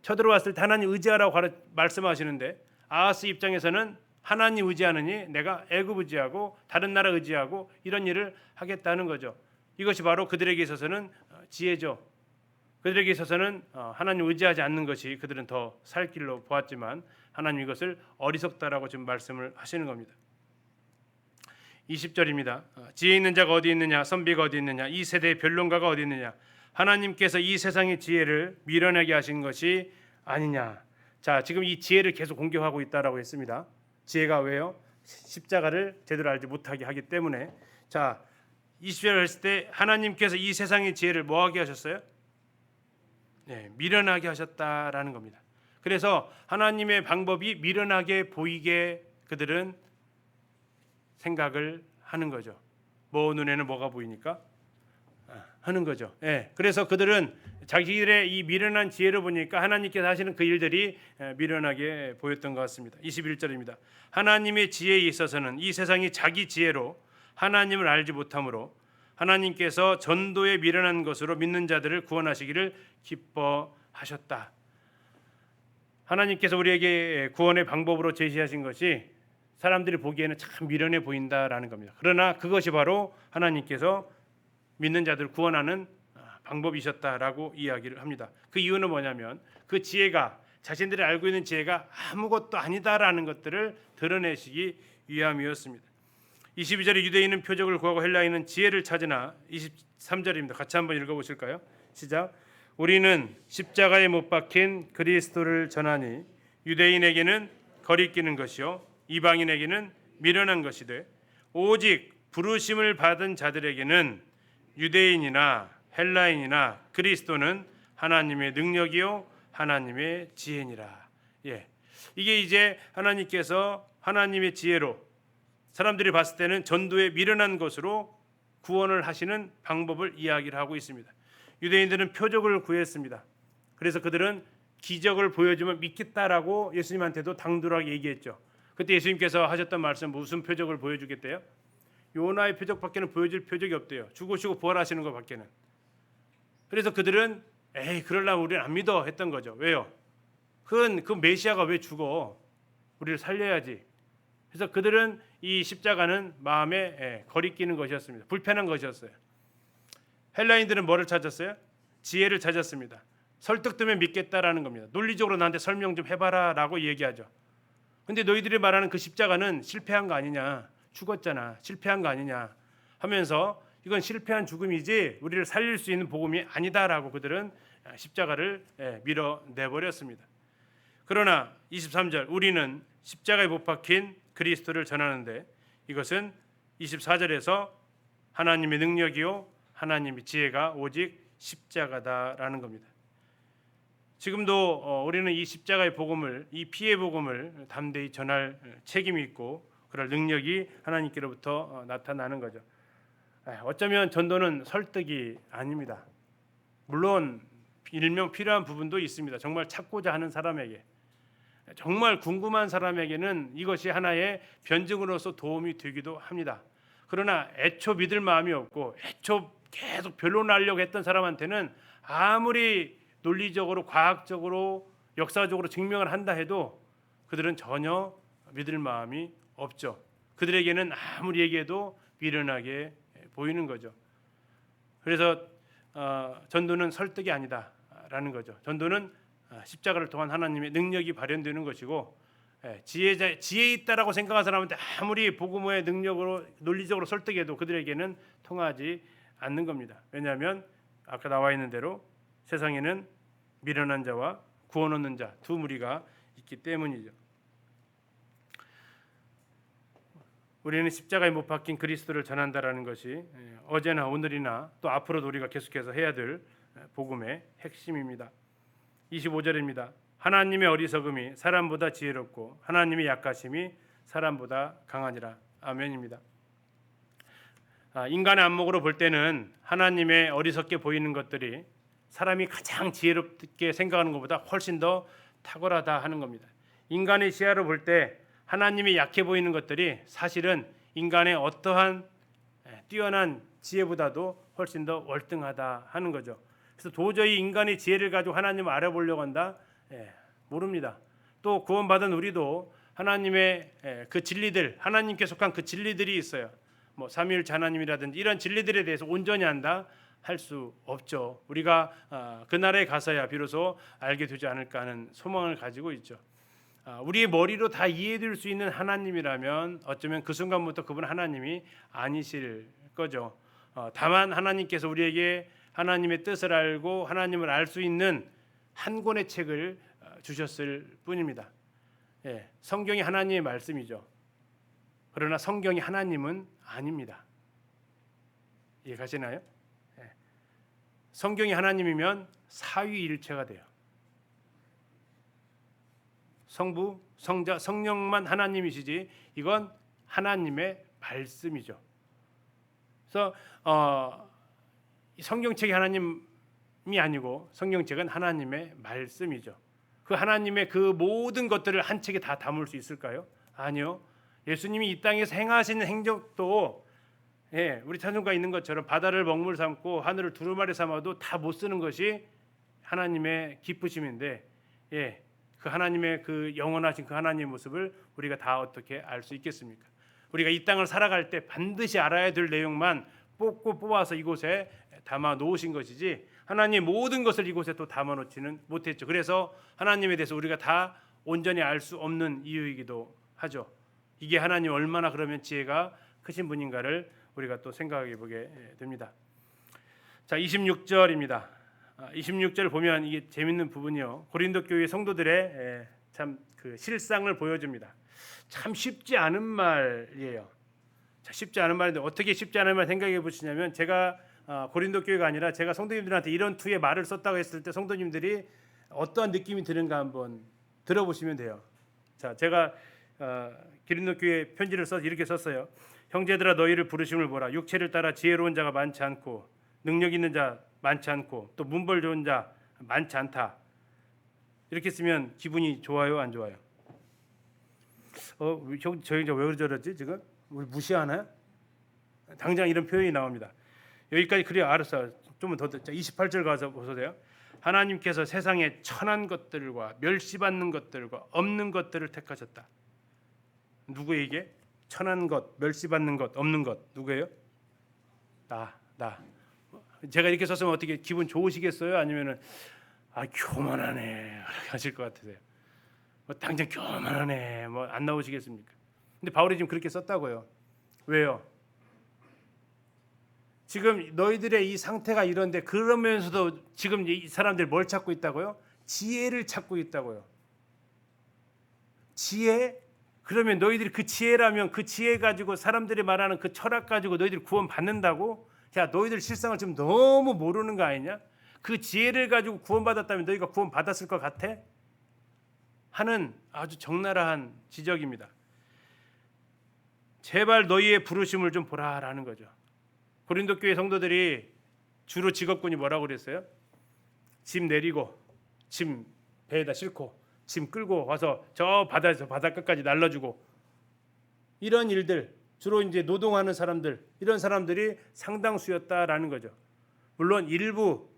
쳐들어왔을 때 하나님 의지하라고 말씀하시는데 아하스 입장에서는 하나님 의지하느니 내가 애굽 의지하고 다른 나라 의지하고 이런 일을 하겠다는 거죠. 이것이 바로 그들에게 있어서는 지혜죠. 그들에게 있어서는 하나님 의지하지 않는 것이 그들은 더 살 길로 보았지만 하나님 이것을 어리석다라고 지금 말씀을 하시는 겁니다. 20절입니다. 지혜 있는 자가 어디 있느냐, 선비가 어디 있느냐, 이 세대의 변론가가 어디 있느냐. 하나님께서 이 세상의 지혜를 밀어내게 하신 것이 아니냐. 자, 지금 이 지혜를 계속 공격하고 있다라고 했습니다. 지혜가 왜요? 십자가를 제대로 알지 못하게 하기 때문에. 자, 20절 했을 때 하나님께서 이 세상의 지혜를 뭐하게 하셨어요? 미련하게 하셨다라는 겁니다. 그래서 하나님의 방법이 미련하게 보이게 그들은 생각을 하는 거죠. 뭐 눈에는 뭐가 보이니까 하는 거죠. 그래서 그들은 자기들의 이 미련한 지혜를 보니까 하나님께서 하시는 그 일들이 미련하게 보였던 것 같습니다. 21절입니다. 하나님의 지혜에 있어서는 이 세상이 자기 지혜로 하나님을 알지 못하므로 하나님께서 전도에 미련한 것으로 믿는 자들을 구원하시기를 기뻐하셨다. 하나님께서 우리에게 구원의 방법으로 제시하신 것이 사람들이 보기에는 참 미련해 보인다라는 겁니다. 그러나 그것이 바로 하나님께서 믿는 자들을 구원하는 방법이셨다라고 이야기를 합니다. 그 이유는 뭐냐면 그 지혜가 자신들이 알고 있는 지혜가 아무것도 아니다라는 것들을 드러내시기 위함이었습니다. 22절에 유대인은 표적을 구하고 헬라인은 지혜를 찾으나 23절입니다. 같이 한번 읽어보실까요? 시작. 우리는 십자가에 못 박힌 그리스도를 전하니 유대인에게는 거리끼는 것이요 이방인에게는 미련한 것이되 오직 부르심을 받은 자들에게는 유대인이나 헬라인이나 그리스도는 하나님의 능력이요 하나님의 지혜니라. 이게 이제 하나님께서 하나님의 지혜로 사람들이 봤을 때는 전도에 미련한 것으로 구원을 하시는 방법을 이야기를 하고 있습니다. 유대인들은 표적을 구했습니다. 그래서 그들은 기적을 보여주면 믿겠다라고 예수님한테도 당돌하게 얘기했죠. 그때 예수님께서 하셨던 말씀 무슨 표적을 보여주겠대요? 요나의 표적밖에는 보여줄 표적이 없대요. 죽으시고 부활하시는 것밖에는. 그래서 그들은 그러려면 우리는 안 믿어 했던 거죠. 왜요? 그 메시아가 왜 죽어? 우리를 살려야지. 그래서 그들은 이 십자가는 마음에 거리끼는 것이었습니다. 불편한 것이었어요. 헬라인들은 뭐를 찾았어요? 지혜를 찾았습니다. 설득되면 믿겠다라는 겁니다. 논리적으로 나한테 설명 좀 해봐라라고 얘기하죠. 근데 너희들이 말하는 그 십자가는 실패한 거 아니냐, 죽었잖아, 실패한 거 아니냐 하면서 이건 실패한 죽음이지 우리를 살릴 수 있는 복음이 아니다라고 그들은 십자가를 밀어내버렸습니다. 그러나 23절 우리는 십자가에 못 박힌 그리스도를 전하는데 이것은 24절에서 하나님의 능력이요 하나님의 지혜가 오직 십자가다라는 겁니다. 지금도 우리는 이 십자가의 복음을, 이 피의 복음을 담대히 전할 책임이 있고 그럴 능력이 하나님께로부터 나타나는 거죠. 어쩌면 전도는 설득이 아닙니다. 물론 일명 필요한 부분도 있습니다. 정말 찾고자 하는 사람에게, 정말 궁금한 사람에게는 이것이 하나의 변증으로서 도움이 되기도 합니다. 그러나 애초 믿을 마음이 없고 애초 계속 변론하려고 했던 사람한테는 아무리 논리적으로 과학적으로 역사적으로 증명을 한다 해도 그들은 전혀 믿을 마음이 없죠. 그들에게는 아무리 얘기해도 미련하게 보이는 거죠. 그래서 전도는 설득이 아니다라는 거죠. 전도는 십자가를 통한 하나님의 능력이 발현되는 것이고 지혜 있다라고 생각한 사람한테 아무리 복음의 능력으로 논리적으로 설득해도 그들에게는 통하지 않는 겁니다. 왜냐하면 아까 나와 있는 대로 세상에는 미련한 자와 구원 얻는 자 두 무리가 있기 때문이죠. 우리는 십자가에 못 박힌 그리스도를 전한다라는 것이 어제나 오늘이나 또 앞으로도 우리가 계속해서 해야 될 복음의 핵심입니다. 25절입니다. 하나님의 어리석음이 사람보다 지혜롭고 하나님의 약하심이 사람보다 강하니라. 아멘입니다. 인간의 안목으로 볼 때는 하나님의 어리석게 보이는 것들이 사람이 가장 지혜롭게 생각하는 것보다 훨씬 더 탁월하다 하는 겁니다. 인간의 시야로 볼 때 하나님이 약해 보이는 것들이 사실은 인간의 어떠한 뛰어난 지혜보다도 훨씬 더 월등하다 하는 거죠. 그래서 도저히 인간의 지혜를 가지고 하나님을 알아보려고 한다? 모릅니다. 또 구원받은 우리도 하나님의 그 진리들, 하나님께 속한 그 진리들이 있어요. 뭐 삼위일체 하나님이라든지 이런 진리들에 대해서 온전히 안다 할 수 없죠. 우리가 그 나라에 가서야 비로소 알게 되지 않을까 하는 소망을 가지고 있죠. 우리의 머리로 다 이해될 수 있는 하나님이라면 어쩌면 그 순간부터 그분 하나님이 아니실 거죠. 다만 하나님께서 우리에게 하나님의 뜻을 알고 하나님을 알 수 있는 한 권의 책을 주셨을 뿐입니다. 성경이 하나님의 말씀이죠. 그러나 성경이 하나님은 아닙니다. 이해가시나요? 성경이 하나님이면 사위일체가 돼요. 성부, 성자, 성령만 하나님이시지 이건 하나님의 말씀이죠. 그래서 성경책이 하나님이 아니고 성경책은 하나님의 말씀이죠. 그 하나님의 그 모든 것들을 한 책에 다 담을 수 있을까요? 아니요. 예수님이 이 땅에서 행하시는 행적도 우리 찬송가 있는 것처럼 바다를 먹물 삼고 하늘을 두루마리 삼아도 다 못 쓰는 것이 하나님의 기쁘심인데 그 하나님의 그 영원하신 그 하나님의 모습을 우리가 다 어떻게 알 수 있겠습니까? 우리가 이 땅을 살아갈 때 반드시 알아야 될 내용만 뽑아서 이곳에 담아 놓으신 것이지 하나님의 모든 것을 이곳에 또 담아 놓지는 못했죠. 그래서 하나님에 대해서 우리가 다 온전히 알 수 없는 이유이기도 하죠. 이게 하나님 얼마나 그러면 지혜가 크신 분인가를 우리가 또 생각해 보게 됩니다. 자, 26절입니다. 26절 보면 이게 재밌는 부분이요. 고린도 교회 성도들의 참 그 실상을 보여줍니다. 참 쉽지 않은 말이에요. 자, 쉽지 않은 말인데 어떻게 쉽지 않은 말 생각해 보시냐면 제가 고린도 교회가 아니라 제가 성도님들한테 이런 투의 말을 썼다고 했을 때 성도님들이 어떠한 느낌이 드는가 한번 들어보시면 돼요. 자, 제가 고린도 교회 편지를 써서 이렇게 썼어요. 형제들아 너희를 부르심을 보라. 육체를 따라 지혜로운 자가 많지 않고 능력 있는 자 많지 않고 또 문벌 좋은 자 많지 않다. 이렇게 쓰면 기분이 좋아요, 안 좋아요? 저희 왜 저러지 지금? 우리 무시하나요? 당장 이런 표현이 나옵니다. 여기까지 그래요. 알았어. 좀 더 28절 가서 보세요. 하나님께서 세상에 천한 것들과 멸시받는 것들과 없는 것들을 택하셨다. 누구에게? 천한 것, 멸시받는 것, 없는 것 누구예요? 나. 제가 이렇게 썼으면 어떻게 기분 좋으시겠어요? 아니면은 교만하네 하실 것 같으세요? 당장 교만하네 안 나오시겠습니까? 근데 바울이 지금 그렇게 썼다고요. 왜요? 지금 너희들의 이 상태가 이런데 그러면서도 지금 이 사람들 뭘 찾고 있다고요? 지혜를 찾고 있다고요. 지혜? 그러면 너희들이 그 지혜라면 그 지혜 가지고 사람들이 말하는 그 철학 가지고 너희들이 구원 받는다고? 야, 너희들 실상을 지금 너무 모르는 거 아니냐? 그 지혜를 가지고 구원 받았다면 너희가 구원 받았을 것 같아? 하는 아주 적나라한 지적입니다. 제발 너희의 부르심을 좀 보라라는 거죠. 고린도 교회 성도들이 주로 직업군이 뭐라고 그랬어요? 짐 내리고 짐 배에다 싣고 짐 끌고 와서 저 바다에서 바다 끝까지 날라주고 이런 일들 주로 이제 노동하는 사람들 이런 사람들이 상당수였다라는 거죠. 물론 일부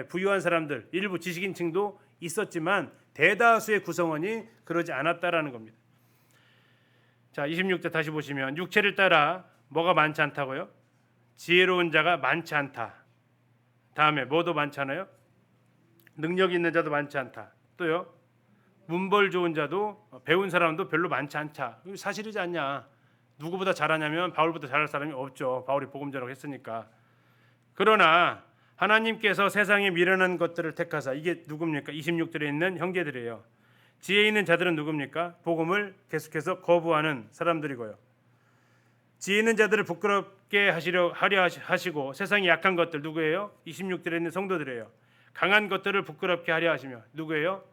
부유한 사람들 일부 지식인층도 있었지만 대다수의 구성원이 그러지 않았다라는 겁니다. 자, 26절 다시 보시면 육체를 따라 뭐가 많지 않다고요? 지혜로운 자가 많지 않다. 다음에 뭐도 많잖아요. 능력 있는 자도 많지 않다. 또요. 문벌 좋은 자도 배운 사람도 별로 많지 않다. 이거 사실이지 않냐? 누구보다 잘하냐면 바울보다 잘할 사람이 없죠. 바울이 복음 전하고 했으니까. 그러나 하나님께서 세상에 미련한 것들을 택하사 이게 누굽니까? 26절에 있는 형제들이에요. 지혜 있는 자들은 누굽니까? 복음을 계속해서 거부하는 사람들이고요. 지혜 있는 자들을 부끄럽게 하려 하시고 세상에 약한 것들 누구예요? 26절에 있는 성도들이에요. 강한 것들을 부끄럽게 하려 하시며 누구예요?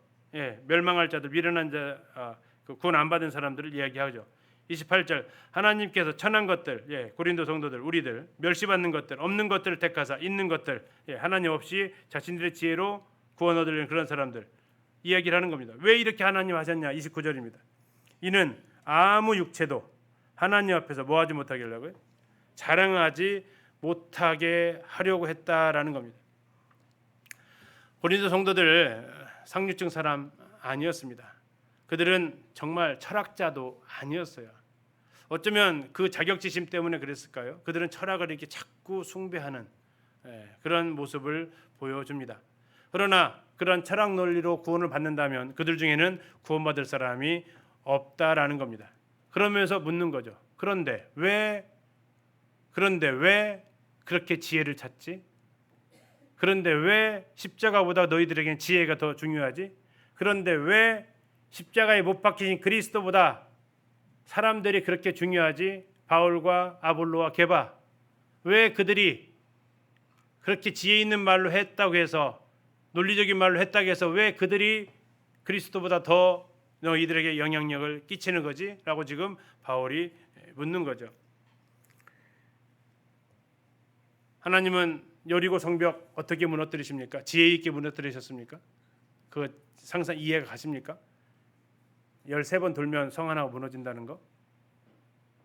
멸망할 자들, 미련한 자, 구원 안 받은 사람들을 이야기하죠. 28절 하나님께서 천한 것들, 고린도 성도들, 우리들 멸시받는 것들, 없는 것들을 택하사 있는 것들, 하나님 없이 자신들의 지혜로 구원 얻으려는 그런 사람들 이야기를 하는 겁니다. 왜 이렇게 하나님 하셨냐? 29절입니다. 이는 아무 육체도 하나님 앞에서 뭐 하지 못하게 하려고요? 자랑하지 못하게 하려고 했다라는 겁니다. 고린도 성도들 상류층 사람 아니었습니다. 그들은 정말 철학자도 아니었어요. 어쩌면 그 자격지심 때문에 그랬을까요? 그들은 철학을 이렇게 자꾸 숭배하는 그런 모습을 보여줍니다. 그러나 그런 철학 논리로 구원을 받는다면 그들 중에는 구원받을 사람이 없다라는 겁니다. 그러면서 묻는 거죠. 그런데 왜 그렇게 지혜를 찾지? 그런데 왜 십자가보다 너희들에겐 지혜가 더 중요하지? 그런데 왜 십자가에 못 박히신 그리스도보다 사람들이 그렇게 중요하지? 바울과 아볼로와 게바, 왜 그들이 그렇게 지혜 있는 말로 했다고 해서, 논리적인 말로 했다고 해서 왜 그들이 그리스도보다 더 너희들에게 영향력을 끼치는 거지? 라고 지금 바울이 묻는 거죠. 하나님은 여리고 성벽 어떻게 무너뜨리십니까? 지혜 있게 무너뜨리셨습니까? 그 상상 이해가 가십니까? 13번 돌면 성 하나가 무너진다는 거?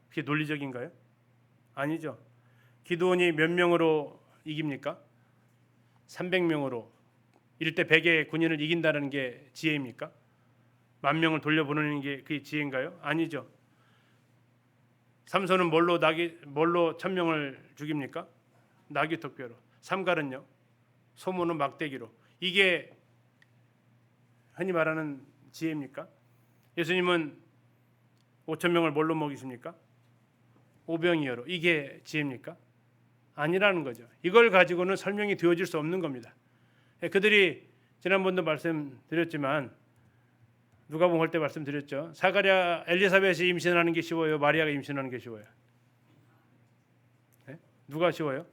그게 논리적인가요? 아니죠. 기드온이 몇 명으로 이깁니까? 300명으로 1대 100의 군인을 이긴다는 게 지혜입니까? 10,000명을 돌려보내는 게 그게 지혜인가요? 아니죠. 삼손은 뭘로 1,000명을 죽입니까? 나귀 턱뼈로. 삼갈은요? 소문은 막대기로. 이게 흔히 말하는 지혜입니까? 예수님은 5,000명을 뭘로 먹이십니까? 오병이어로. 이게 지혜입니까? 아니라는 거죠. 이걸 가지고는 설명이 되어질 수 없는 겁니다. 그들이 지난번도 말씀드렸지만 누가복음 할 때 말씀드렸죠. 사가랴 엘리사벳이 임신하는 게 쉬워요? 마리아가 임신하는 게 쉬워요? 누가 쉬워요?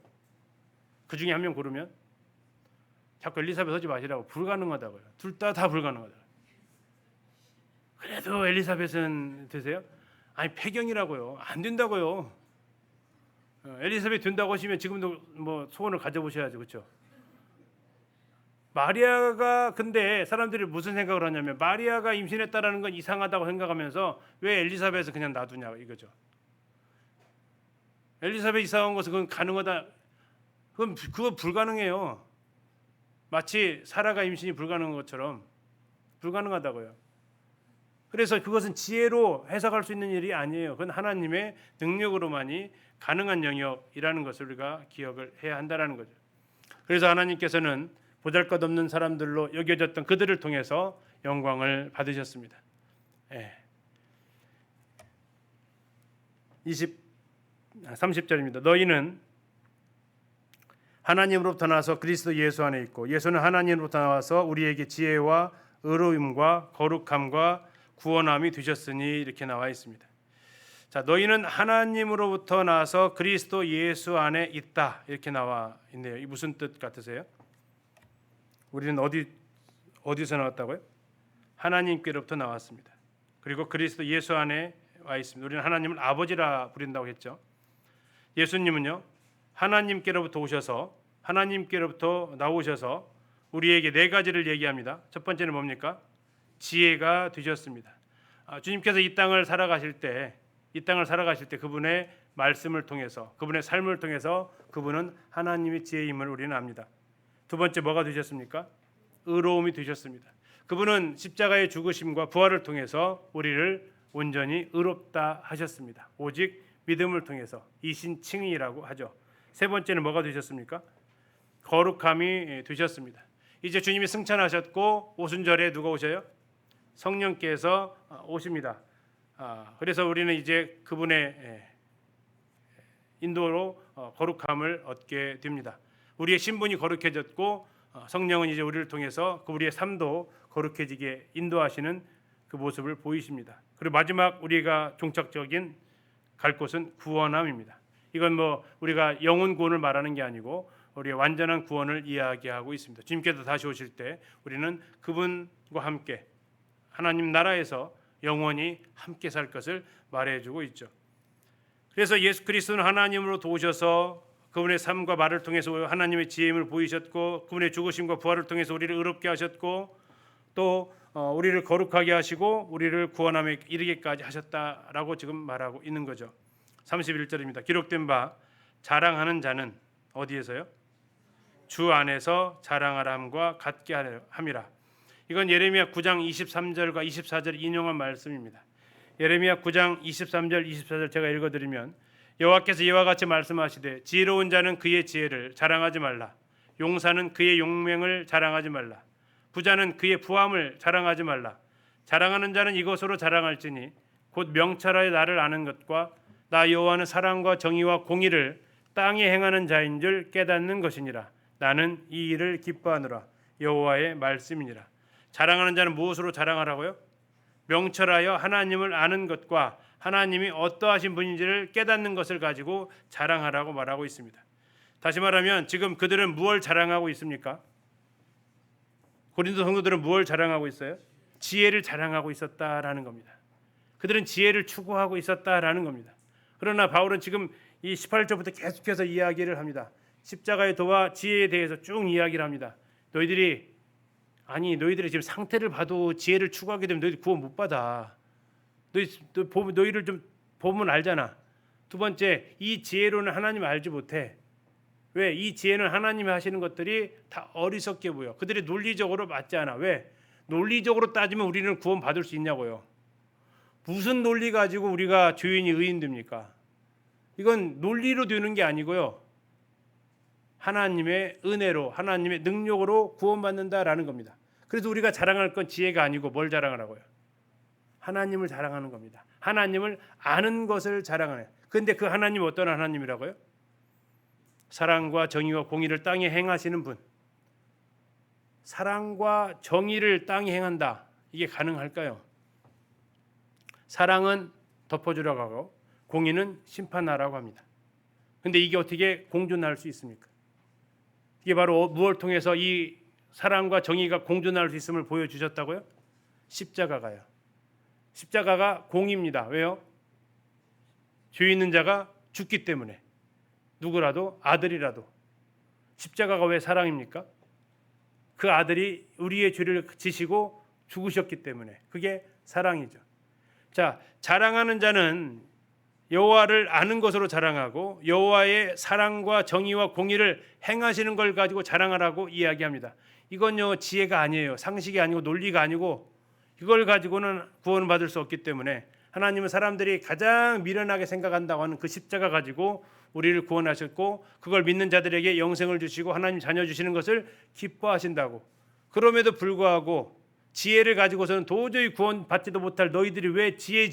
그 중에 한 명 고르면? 자꾸 엘리사벳 하지 마시라고. 불가능하다고요. 둘 다 불가능하다. 그래도 엘리사벳은 되세요? 아니 폐경이라고요. 안 된다고요. 엘리사벳 된다고 하시면 지금도 뭐 소원을 가져보셔야죠. 그렇죠? 마리아가 근데 사람들이 무슨 생각을 하냐면 마리아가 임신했다라는 건 이상하다고 생각하면서 왜 엘리사벳을 그냥 놔두냐 이거죠. 엘리사벳 이상한 것은 그건 가능하다. 그건 불가능해요. 마치 사라가 임신이 불가능한 것처럼 불가능하다고요. 그래서 그것은 지혜로 해석할 수 있는 일이 아니에요. 그건 하나님의 능력으로만이 가능한 영역이라는 것을 우리가 기억을 해야 한다는 거죠. 그래서 하나님께서는 보잘것없는 사람들로 여겨졌던 그들을 통해서 영광을 받으셨습니다. 30절입니다. 너희는 하나님으로부터 나와서 그리스도 예수 안에 있고 예수는 하나님으로부터 나와서 우리에게 지혜와 의로움과 거룩함과 구원함이 되셨으니 이렇게 나와 있습니다. 자, 너희는 하나님으로부터 나와서 그리스도 예수 안에 있다 이렇게 나와 있네요. 이 무슨 뜻 같으세요? 우리는 어디서 나왔다고요? 하나님께로부터 나왔습니다. 그리고 그리스도 예수 안에 와 있습니다. 우리는 하나님을 아버지라 부른다고 했죠. 예수님은요 하나님께로부터 오셔서 하나님께로부터 나오셔서 우리에게 네 가지를 얘기합니다. 첫 번째는 뭡니까? 지혜가 되셨습니다. 주님께서 이 땅을 살아가실 때 그분의 말씀을 통해서 그분의 삶을 통해서 그분은 하나님의 지혜임을 우리는 압니다. 두 번째 뭐가 되셨습니까? 의로움이 되셨습니다. 그분은 십자가의 죽으심과 부활을 통해서 우리를 온전히 의롭다 하셨습니다. 오직 믿음을 통해서 이신칭의라고 하죠. 세 번째는 뭐가 되셨습니까? 거룩함이 되셨습니다. 이제 주님이 승천하셨고 오순절에 누가 오셔요? 성령께서 오십니다. 그래서 우리는 이제 그분의 인도로 거룩함을 얻게 됩니다. 우리의 신분이 거룩해졌고 성령은 이제 우리를 통해서 그 우리의 삶도 거룩해지게 인도하시는 그 모습을 보이십니다. 그리고 마지막 우리가 종착적인 갈 곳은 구원함입니다. 이건 뭐 우리가 영혼 구원을 말하는 게 아니고 우리의 완전한 구원을 이야기하고 있습니다. 주님께서 다시 오실 때 우리는 그분과 함께 하나님 나라에서 영원히 함께 살 것을 말해주고 있죠. 그래서 예수 그리스도는 하나님으로 도우셔서 그분의 삶과 말을 통해서 하나님의 지혜임을 보이셨고, 그분의 죽으심과 부활을 통해서 우리를 의롭게 하셨고, 또 우리를 거룩하게 하시고 우리를 구원함에 이르게까지 하셨다라고 지금 말하고 있는 거죠. 31절입니다. 기록된 바 자랑하는 자는 어디에서요? 주 안에서 자랑하람과 같게 함이라. 이건 예레미야 9장 23절과 24절 인용한 말씀입니다. 예레미야 9장 23절 24절 제가 읽어드리면, 여호와께서 이와 같이 말씀하시되 지혜로운 자는 그의 지혜를 자랑하지 말라. 용사는 그의 용맹을 자랑하지 말라. 부자는 그의 부함을 자랑하지 말라. 자랑하는 자는 이것으로 자랑할지니 곧 명철하여 나를 아는 것과 나 여호와는 사랑과 정의와 공의를 땅에 행하는 자인 줄 깨닫는 것이니라. 나는 이 일을 기뻐하노라. 여호와의 말씀이니라. 자랑하는 자는 무엇으로 자랑하라고요? 명철하여 하나님을 아는 것과 하나님이 어떠하신 분인지를 깨닫는 것을 가지고 자랑하라고 말하고 있습니다. 다시 말하면 지금 그들은 무엇을 자랑하고 있습니까? 고린도 성도들은 무엇을 자랑하고 있어요? 지혜를 자랑하고 있었다라는 겁니다. 그들은 지혜를 추구하고 있었다라는 겁니다. 그러나 바울은 지금 이 18절부터 계속해서 이야기를 합니다. 십자가의 도와 지혜에 대해서 쭉 이야기를 합니다. 너희들이 지금 상태를 봐도 지혜를 추구하게 되면 너희들 구원 못 받아. 너희를 좀 보면 알잖아. 두 번째, 이 지혜로는 하나님을 알지 못해. 왜? 이 지혜는 하나님이 하시는 것들이 다 어리석게 보여. 그들이 논리적으로 맞지 않아. 왜? 논리적으로 따지면 우리는 구원 받을 수 있냐고요. 무슨 논리 가지고 우리가 죄인이 의인 됩니까? 이건 논리로 되는 게 아니고요. 하나님의 은혜로, 하나님의 능력으로 구원받는다라는 겁니다. 그래서 우리가 자랑할 건 지혜가 아니고 뭘 자랑하라고요? 하나님을 자랑하는 겁니다. 하나님을 아는 것을 자랑하는. 그런데 그 하나님 어떤 하나님이라고요? 사랑과 정의와 공의를 땅에 행하시는 분. 사랑과 정의를 땅에 행한다. 이게 가능할까요? 사랑은 덮어주라고 하고 공의는 심판하라고 합니다. 그런데 이게 어떻게 공존할 수 있습니까? 이게 바로 무엇을 통해서 이 사랑과 정의가 공존할 수 있음을 보여주셨다고요? 십자가가요. 십자가가 공의입니다. 왜요? 죄 있는 자가 죽기 때문에. 누구라도, 아들이라도. 십자가가 왜 사랑입니까? 그 아들이 우리의 죄를 지시고 죽으셨기 때문에. 그게 사랑이죠. 자, 자랑하는 자는 여호와를 아는 것으로 자랑하고 여호와의 사랑과 정의와 공의를 행하시는 걸 가지고 자랑하라고 이야기합니다. 이건요, 지혜가 아니에요. 상식이 아니고 논리가 아니고 이걸 가지고는 구원을 받을 수 없기 때문에 하나님은 사람들이 가장 미련하게 생각한다고 하는 그 십자가 가지고 우리를 구원하셨고, 그걸 믿는 자들에게 영생을 주시고 하나님 자녀 주시는 것을 기뻐하신다고. 그럼에도 불구하고 지혜를 가지고서는 도저히 구원받지도 못할 너희들이 왜 지혜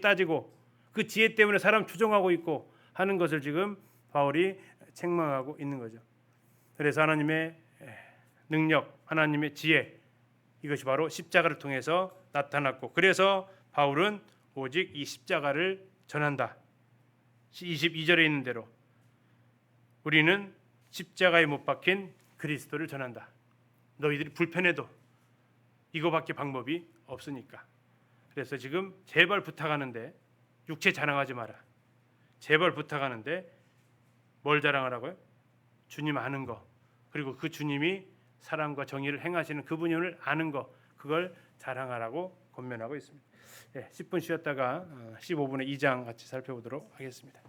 따지고 그 지혜 때문에 사람 추종하고 있고 하는 것을 지금 바울이 책망하고 있는 거죠. 그래서 하나님의 능력, 하나님의 지혜, 이것이 바로 십자가를 통해서 나타났고, 그래서 바울은 오직 이 십자가를 전한다. 22절에 있는 대로 우리는 십자가에 못 박힌 그리스도를 전한다. 너희들이 불편해도 이거밖에 방법이 없으니까. 그래서 지금 제발 부탁하는데 육체 자랑하지 마라. 제발 부탁하는데 뭘 자랑하라고요? 주님 아는 거, 그리고 그 주님이 사랑과 정의를 행하시는 그분을 아는 거, 그걸 자랑하라고 권면하고 있습니다. 10분 쉬었다가 15분에 2장 같이 살펴보도록 하겠습니다.